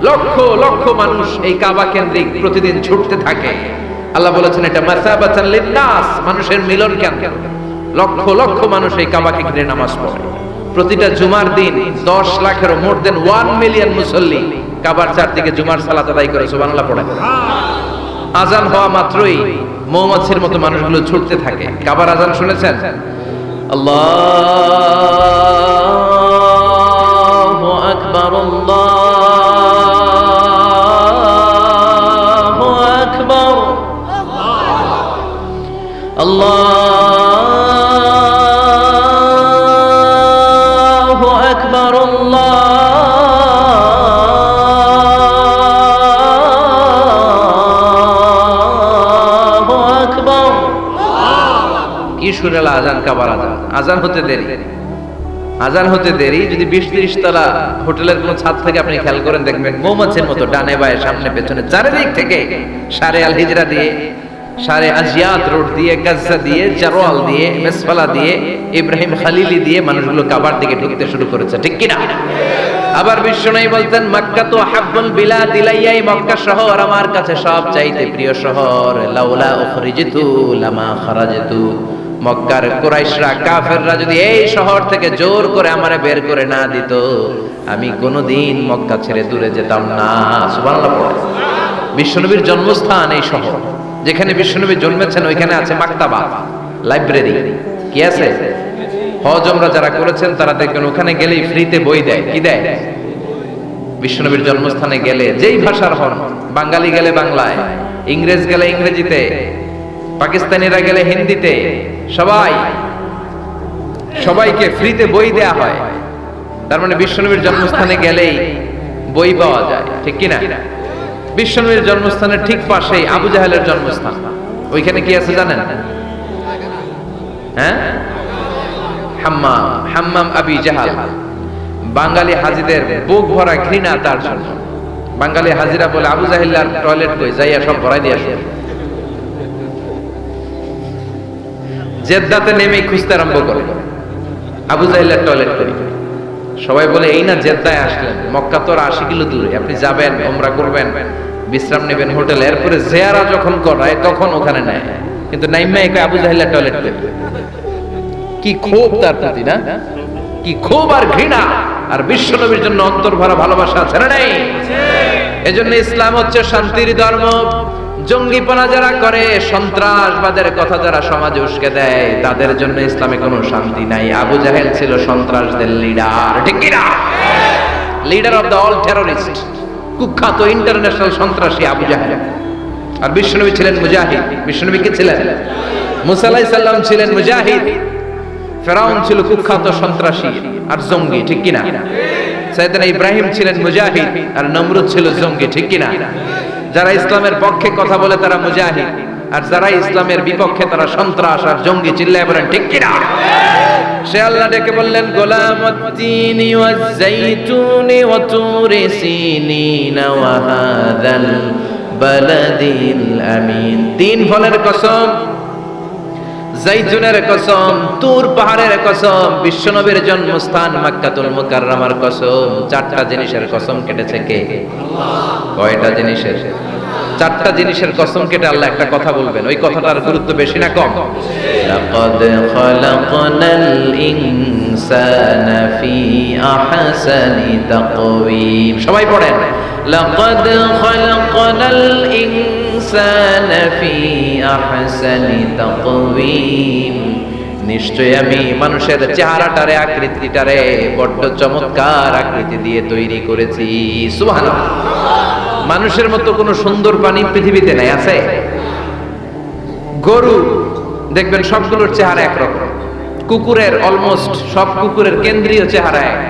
লক্ষ লক্ষ মানুষ এই কাবা কেন্দ্রিক প্রতিদিন ছুটতে থাকে। আল্লাহ বলেছেন এটা মাসাবাতান লিন-নাস, মানুষের মিলন কেন্দ্র। লক্ষ লক্ষ মানুষ এই কাবাকে ঘিরে নামাজ পড়ে। প্রতিটা জুমার দিন 10 লাখেরও মোর দেন 1 মিলিয়ন মুসল্লি কাবার চারদিকে জুমার সালাত আদায় করে সুবহানাল্লাহ পড়ে। আজান হওয়া মাত্রই মৌমাছির মতো মানুষগুলো ছুটতে থাকে। কাবার আজান শুনেছেন? আল্লাহু আকবার, আল্লাহু আকবার, আল্লাহু আকবার, আল্লাহু আকবার। কি সুরেলা আজান, কাবার আজান। আজান হতে দেরি, আজান হতে দেরি। যদি 20-30 তলা হোটেলের কোন ছাদ থেকে আপনি খেয়াল করেন, দেখবেন মৌমাছির মতো ডানে বায়ে সামনে পেছনে চারিদিক থেকে শারে আল হিজরা দিয়ে, শারে আজিয়াত রোড দিয়ে, গাজ্জা দিয়ে, জারওয়াল দিয়ে, মেসফালা দিয়ে, ইব্রাহিম খালিলি দিয়ে মানুষগুলো কাবার দিকে ঢুকতে শুরু করেছে, ঠিক কি না? আবার বিশ্বনবী বলতেন, মক্কা তো হাব্বুল বিলাদ ইলাইয়া, মক্কা শহর আমার কাছে সবচাইতে প্রিয় শহর। লাউলা উখরিজিতু লামা খারাজতু, মক্কার কুরাইশরা, কাফেররা যদি এই শহর থেকে জোর করে আমারে বের করে না দিত, আমি কোনোদিন মক্কা ছেড়ে দূরে যেতাম না। সুবহানাল্লাহ পড়ে। বিশ্বনবীর জন্মস্থান এই শহর। যেখানে বিশ্বনবী জন্মেছেন ওইখানে আছে মাকতাবা, লাইব্রেরি। কি আছে? হজ ওমরা যারা করেছেন তারা দেখবেন ওখানে গেলেই ফ্রিতে বই দেয়। কি দেয়? বিশ্বনবীর জন্মস্থানে গেলে যেই ভাষার হন, বাঙালি গেলে বাংলায়, ইংরেজ গেলে ইংরেজিতে, পাকিস্তানিরা গেলে হিন্দিতে, সবাইকে ফ্রিতে বই দেয়া হয়। তার মানে বিশ্বনবীর জন্মস্থানে গেলেই বই পাওয়া যায়, ঠিক কি না? বিশ্বনবীর জন্মস্থানের ঠিক পাশেই আবু জাহেলের জন্মস্থান। ওইখানে কি আছে জানেন? হ্যাঁ, হাম্মাম, হাম্মাম আবি জাহাল। বাঙালি হাজিদের বুক ভরা ঘৃণা তার জন্য। বাঙালি হাজিরা বলে আবু জাহিল্লার টয়লেট কই, যাইয়া সব ভরাই দিয়ে আসে। জেদ্দাতে নেমে খুঁজতে আরম্ভ করে আবু জাহিল্লার টয়লেট করি। সবাই বলে এই না জেদ্দায় আসলেন, মক্কা তো 80 কিলো দূরে, আপনি যাবেন, উমরা করবেন, বিশ্রাম নেবেন হোটেলে, এরপরে জিয়ারা যখন করায় তখন ওখানে নেয়। কিন্তু নাইমা একা আবু জাহিল্লার টয়লেট করি। কি ক্ষোভ তার প্রতি, না? কি ক্ষোভ আর ঘৃণা! আর বিশ্বনবীর জন্য অন্তর ভরা ভালোবাসা আছে না নাই? এজন্য ইসলাম হচ্ছে শান্তির ধর্ম। জঙ্গিপনা যারা করে, সন্ত্রাসবাদের কথা যারা সমাজে উস্কে দেয়, তাদের জন্য ইসলামে কোনো শান্তি নাই। আবু জাহেল ছিল সন্ত্রাসদের লিডার, ঠিক কি না? Leader of the all terrorist, কুখ্যাত ইন্টারন্যাশনাল সন্ত্রাসী আবু জাহেল। আর বিশ্বনবী ছিলেন মুজাহিদ। বিশ্বনবী কি ছিলেন? মুসা আলাইহিস সালাম ছিলেন মুজাহিদ। ফেরাউন ছিল কুখ্যাত সন্ত্রাসী আর জঙ্গি, ঠিক কি না? সাইয়েদনা ইব্রাহিম ছিলেন মুজাহিদ আর নমরুদ ছিল জঙ্গি, ঠিক কি না? যারা ইসলামের পক্ষে কথা বলে তারা মুজাহিদ, আর যারা ইসলামের বিপক্ষে তারা সন্ত্রাস আর জঙ্গি। চিল্লায় বলেন ঠিক কি না? সে আল্লাহ ডেকে বললেন গোলামুত্তিনি ওয়াজ-যাইতুনি ওয়া তুরি সিনিনা ওয়া হাযাল বালাদিল আমিন। তিন ফলের কসম, জাইতুনের কসম, তুর পাহাড়ের কসম, বিশ্বনবীর জন্মস্থান মক্কাতুল মুকাররমার কসম। চারটা জিনিসের কসম কেটেছে কে? আল্লাহ। কয়টা জিনিসের? চারটা জিনিসের কসম কেটে আল্লাহ একটা কথা বলবেন। ওই কথাটার গুরুত্ব বেশি না কম? লাকাদ খালাকনাল ইনসানা ফি আহসানি তাকওয়িম। সবাই পড়েন, লাকাদ খালাকনাল ইনসানা ফি আহসানি তাকওয়িম। নিশ্চয় আমি মানুষের চেহারাটারে, আকৃতিটারে বড্ড চমৎকার আকৃতি দিয়ে তৈরি করেছি। সুবহানাল্লাহ। মানুষের মতো কোনো সুন্দর প্রাণী পৃথিবীতে নাই, আছে? গরু দেখবেন সবগুলোর চেহারা একরকম। কুকুরের অলমোস্ট সব কুকুরের কেন্দ্রীয় চেহারা এক,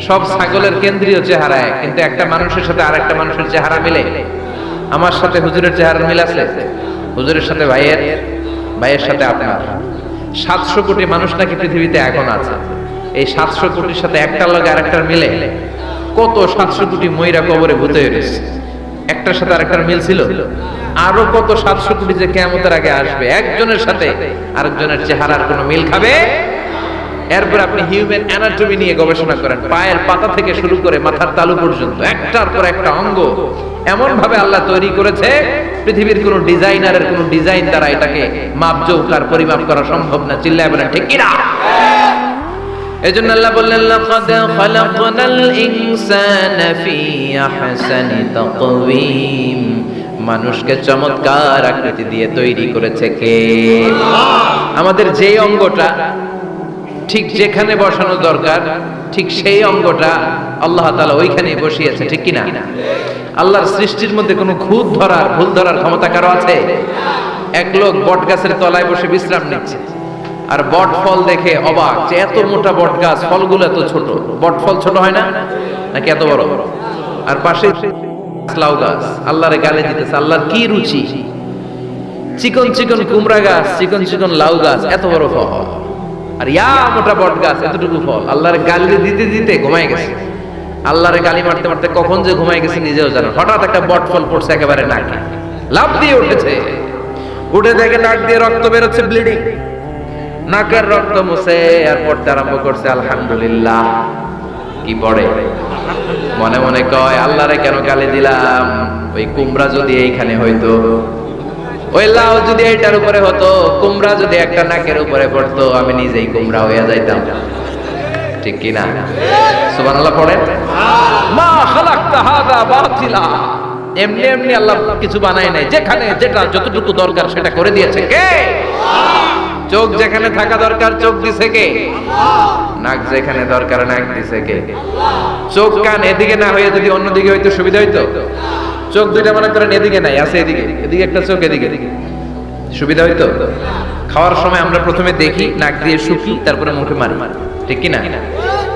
সব ছাগলের কেন্দ্রীয় চেহারা এক, কিন্তু একটা মানুষের সাথে আরেকটা মানুষের চেহারা মিলে। আমার সাথে হুজুরের চেহারা মিল আছে, হুজুরের সাথে ভাইয়ের, ভাইয়ের সাথে আপনার। 700 কোটি মানুষ নাকি পৃথিবীতে এখন আছে। এই 700 কোটির সাথে একটার লগে আরেকটার মিলে কত 700 কোটি ময়রা কবরে ভূতে হয়েছে। একটার সাথে আরেকটার মিল ছিল। আরো কত 700 কোটি যে কিয়ামতের আগে আসবে, একজনের সাথে আরেকজনের চেহারার কোনো মিল খাবে। এরপর আপনি হিউম্যান অ্যানাটমি নিয়ে গবেষণা করেন, পায়ের পাতা থেকে শুরু করে মাথার তালু পর্যন্ত একটার পর একটা অঙ্গ এমন ভাবে আল্লাহ তৈরি করেছে, পৃথিবীর কোন ডিজাইনারের কোন ডিজাইন দ্বারা এটাকে মাপজোক আর পরিমাপ করা সম্ভব না। চিল্লায় বলেন ঠিক কি না? এজন্য আল্লাহ বললেন লাকাদ খালাকনাল ইনসানা ফি আহসানি তাকওয়িম। মানুষকে চমৎকার আকৃতি দিয়ে তৈরি করেছে কে? আল্লাহ। আমাদের যে অঙ্গটা ঠিক যেখানে বসানো দরকার, ঠিক সেই অঙ্গটা আল্লাহ তাআলা ওইখানে বসিয়েছে, ঠিক কি না? আল্লাহর সৃষ্টির মধ্যে কোনো খুঁত ধরার, ভুল ধরার ক্ষমতা কারো আছে? এক লোক বট গাছের তলায় বসে বিশ্রাম নিচ্ছে, আর বট ফল দেখে অবাক যে এত মোটা বট গাছ, ফলগুলো এত ছোট। বট ফল ছোট হয় না নাকি এত বড়? আর পাশে লাউ গাছ, আল্লাহরে গালে দিতেছে। আল্লাহর কি রুচি! চিকন চিকন কুমড়া গাছ, চিকন চিকন লাউ গাছ, এত বড় ফল। আর ইয়া মোটা বট গাছ, এতটুকু ফল। আল্লাহরে গালি দিতে দিতে ঘুমায় গেছে। আল্লাহরে গালি মারতে মারতে কখন যে ঘুমায় গেছে নিজেও জানেন। হঠাৎ একটা বট ফল পড়ছে একেবারে নাকে, লাফ দিয়ে উঠেছে। উঠে দেখে নাক দিয়ে রক্ত বেরোচ্ছে, ব্লিডিং। নাকের রক্ত মুছে আর পড়তে আরম্ভ করছে আলহামদুলিল্লাহ। কি পড়ে? মনে মনে কয় আল্লাহরে কেন গালি দিলাম? ওই কুমড়া যদি এইখানে হইতো, ওই লাউ যদি এইটার উপরে হতো, কুমড়া যদি একটা নাকের উপরে পড়তো, আমি নিজেই কুমড়া হইয়া যাইতাম, ঠিক কি না? সুবহানাল্লাহ পড়েন। মা খালাকতা হাযা বাতিলা। এমনি এমনি আল্লাহ কিছু বানায় নাই, যেখানে যেটা যতটুকু দরকার সেটা করে দিয়েছে কে? চোখ যেখানে থাকা দরকার চোখ দিছে কে? নাক যেখানে দরকার নাক দিছে কে? চোখ কান এদিকে না হয়ে যদি অন্যদিকে হইতো সুবিধা হইতো? চোখ দুইটা মনে করেন এদিকে নাই, আছে এদিকে, এদিকে একটা চোখ, এদিকে সুবিধা হইতো? খাওয়ার সময় আমরা প্রথমে দেখি, নাক দিয়ে শুকি, তারপরে মুখে মারি, ঠিক কি না?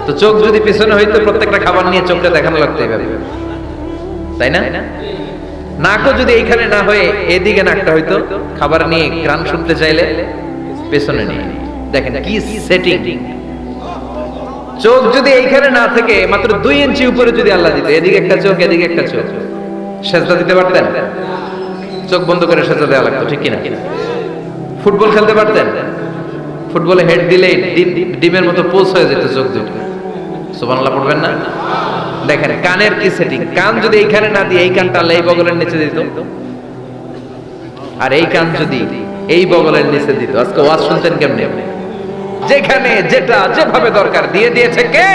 তো চোখ যদি পিছনে হইতো প্রত্যেকটা খাবার নিয়ে চোখটা দেখানো লাগতো এইভাবে, তাই না? নাকও যদি এইখানে না হয়ে এদিকে নাকটা হইতো, খাবার নিয়ে গান শুনতে চাইলে পেছনে নিয়ে। দেখেন কি সেটিং। চোখ যদি এইখানে না থেকে মাত্র 2 ইঞ্চি উপরে যদি আল্লাহ দিত, এদিকে একটা চোখ এদিকে একটা চোখ, সেজদা দিতে পারতেন? চোখ বন্ধ করে সেজদা দেওয়া লাগতো, ঠিক কিনা? ফুটবল খেলতে পারতেন? ফুটবলে হেড দিলেই ডিমের মতো পোজ হয়ে যেত চোখ দুটো। সুবহানাল্লাহ পড়বেন না? দেখেন কানের কি সেটিং। কান যদি এইখানে না দিয়ে এই কানটা আল্লাহ এই বগলের নিচে দিত, আর এই কান যদি এই বগলের নিচে দিত, আজকে ওয়াজ শুনতেন কেমনে? যেখানে যেটা যেভাবে দরকার দিয়ে দিয়েছে কে?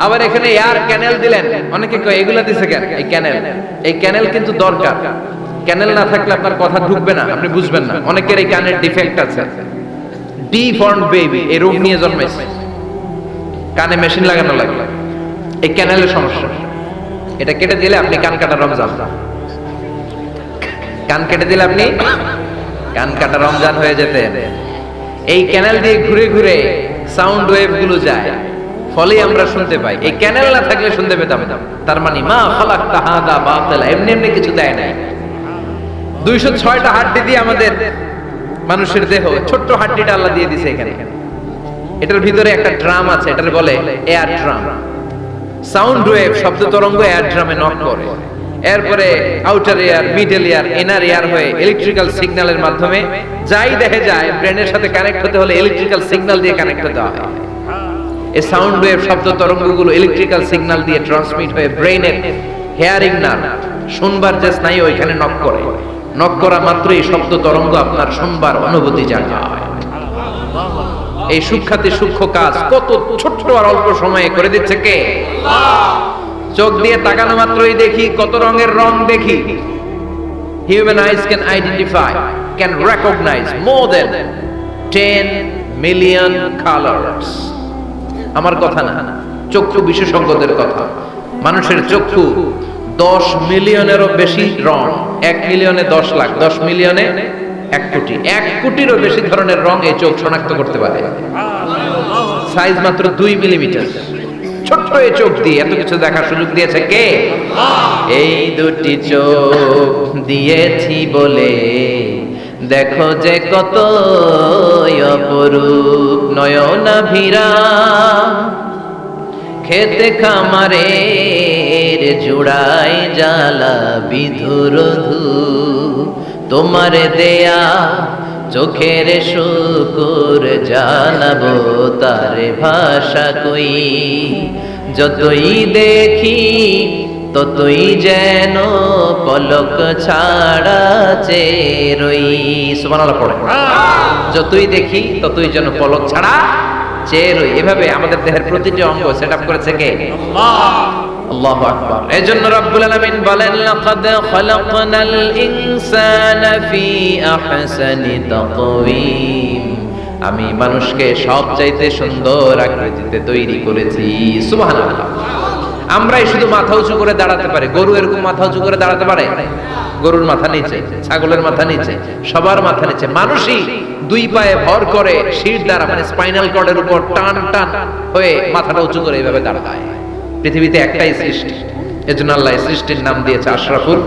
আবার এখানে এয়ার ক্যানেল দিলেন। অনেকে কয় এগুলা দিছে কেন? এই ক্যানেল কিন্তু দরকার। ক্যানেল না থাকলে আপনার কথা ঢুকবে না, আপনি বুঝবেন না। অনেকের এই কানের ডিফেক্ট আছে, ডিফর্ম বেবি, এই রোগ নিয়ে জন্মাইছে, কানে মেশিন লাগানো লাগে, এই ক্যানেলের সমস্যা। এটা কেটে দিলে আপনি কান কাটা রমজান, কান কেটে দিলে আপনি কান কাটা রমজান হয়ে যেতেন। এই ক্যানেল দিয়ে ঘুরে ঘুরে সাউন্ড ওয়েভ গুলো যায়, ফলে আমরা শুনতে পাই। এই ক্যানেল না থাকলে শুনতে পেতাম। তার মানে মা খালাকতা হাদা বাতিলা, এমনি এমনি কিছু দেয় নাই। 206টা হাড্ডি দিয়ে আমাদের মানুষের দেহ, ছোট্ট হাড্ডিটা আল্লাহ দিয়ে দিয়েছে এখানে। এটার ভিতরে একটা ড্রাম আছে, এটার বলে এয়ার ড্রাম। সাউন্ড ওয়েভ, শব্দ তরঙ্গ এয়ার ড্রামে নক করে, এরপরে outer air, middle air, inner air হয়ে ইলেকট্রিক্যাল সিগন্যালের মাধ্যমে যাই দেখে যায়, ব্রেনের সাথে কানেক্ট হতে হলে ইলেকট্রিক্যাল সিগন্যাল দিয়ে কানেক্ট হতে হয়। এই সাউন্ড ওয়েভ, শব্দ তরঙ্গগুলো ইলেকট্রিক্যাল সিগন্যাল দিয়ে ট্রান্সমিট হয়ে ব্রেনের হেয়ারিং নার্ভ, শুনবার যে স্নায়ু, ওইখানে নক করে। নক করা মাত্রই শব্দ তরঙ্গ আপনার শুনবার অনুভূতি জাগায়। এই সূক্ষ্মাতি সূক্ষ্ম কাজ কত ছোট্ট আর অল্প সময়ে করে দিচ্ছে কে? চোখ দিয়ে তাকানো মাত্রই দেখি কত রঙের রং দেখি। Human eyes can identify, can recognize more than 10 million colors. আমার কথা না, চক্ষু বিশেষজ্ঞদের কথা। মানুষের চক্ষু 10 মিলিয়নেরও বেশি রং, 1 মিলিয়নে 10 লাখ, 10 মিলিয়নে 1 কোটি, 1 কোটিরও বেশি ধরনের রং এই চোখ শনাক্ত করতে পারে। সাইজ মাত্র 2 মিলিমিটার। ছোট্ট এই চোখ দিয়ে এত কিছু দেখার সুযোগ দিয়েছে কে? এই দুটি চোখ দিয়েছি বলে দেখো যে কত অপরূপ নয়নাভিরা, খেতে খামারের জোড়ায় জ্বালা বিধুরধু, তোমার দেয়া চোখের শুকুর জানাবো তার ভাষা কই। যতই দেখি ততই যেন পলক ছাড়া চেয়ে রই। সুবহানাল্লাহ পড়ে। যতই দেখি ততই যেন পলক ছাড়া চেয়ে রই। এভাবে আমাদের দেহের প্রতিটি অঙ্গ সেটআপ করেছে কে? আল্লাহ। আল্লাহু আকবার। এজন্য রব্বুল আলামিন বলেন লাকাদ খালাকনাল ইনসানা ফি আহসানি তাকওয়িম, আমি মানুষকে সবচাইতে সুন্দর আকৃতিতে তৈরি করেছি। সুবহানাল্লাহ। আমরাই শুধু মাথা উঁচু করে দাঁড়াতে পারি, গরু এরকম মাথা উঁচু করে দাঁড়াতে পারে? গরুর মাথা নিচে, ছাগলের মাথা নিচে, সবার মাথা নিচে। মানুষই 2 পায়ে ভর করে শির দ্বারা, মানে স্পাইনাল কর্ডের উপর টান টান হয়ে মাথাটা উঁচু করে এইভাবে দাঁড়ায়। পৃথিবীতে একটাই সৃষ্টি, এজন্য আল্লাহ সৃষ্টির নাম দিয়েছে আশরাফুল।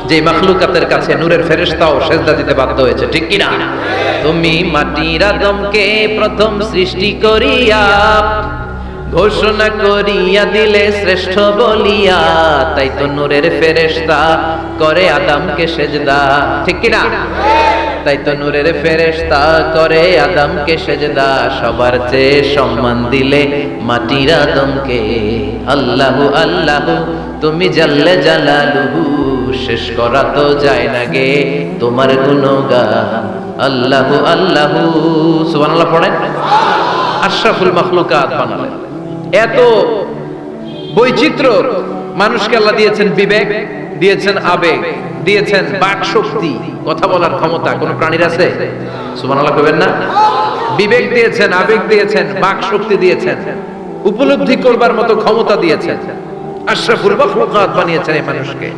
যে মাখলুকাতের কাছে নূরের ফেরেশতাও সেজদা দিতে বাধ্য হয়েছে, ঠিক কি না? তুমি মাটির আদমকে প্রথম সৃষ্টি করিয়া ঘোষণা করিয়া দিলে শ্রেষ্ঠ বলিয়া, তাই তো নূরের ফেরেশতা করে আদমকে সেজদা, ঠিক কি না? তাই তো নূরের ফেরেশতা করে আদমকে সেজদা, সবার চেয়ে সম্মান দিলে মাটির আদমকে। আল্লাহু আল্লাহু তুমি জাল্লে জালালুহু, শেষ করা তো যায় না গে তোমার গুণগান। আল্লাহু আল্লাহু, সুবহানাল্লাহ পড়েন। আশরাফুল মাখলুকাত বানালেন। এত বৈচিত্র্য মানুষকে আল্লাহ দিয়েছেন, বিবেক দিয়েছেন, আবেগ দিয়েছেন, বাক শক্তি, কথা বলার ক্ষমতা। কোন প্রাণীর আছে? সুবহানাল্লাহ কইবেন না? বিবেক দিয়েছেন, আবেগ দিয়েছেন, বাক শক্তি দিয়েছেন, উপলব্ধি করবার মতো ক্ষমতা দিয়েছেন। আশরাফুল মাখলুকাত বানিয়েছেন এই মানুষকে।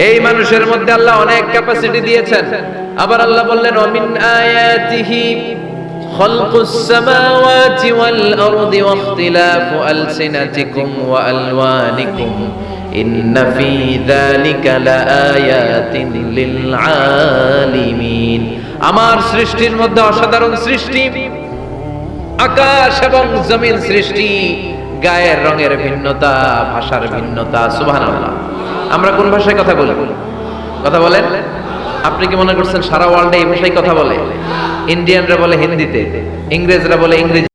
এই মানুষের মধ্যে আল্লাহ অনেক ক্যাপাসিটি দিয়েছেন। আবার আল্লাহ বললেন ওমিন আয়াতিহি খালকুস সামাওয়াতি ওয়াল আরদি ওয়াখতিলাফু আলসিনাতিকুম ওয়া আলওয়ানিকুম। ইন্না ফি যালিকা লাআয়াতিন লিল আলিমিন। আমার সৃষ্টির মধ্যে অসাধারণ সৃষ্টি, আকাশ এবং জমিন সৃষ্টি, গায়ের রঙের ভিন্নতা, ভাষার ভিন্নতা। সুবহানাল্লাহ। আমরা কোন ভাষায় কথা বলি? কথা বলেন? আপনি কি মনে করছেন সারা ওয়ার্ল্ডে এই ভাষায় কথা বলে? ইন্ডিয়ানরা বলে হিন্দিতে, ইংরেজরা বলে ইংরেজি।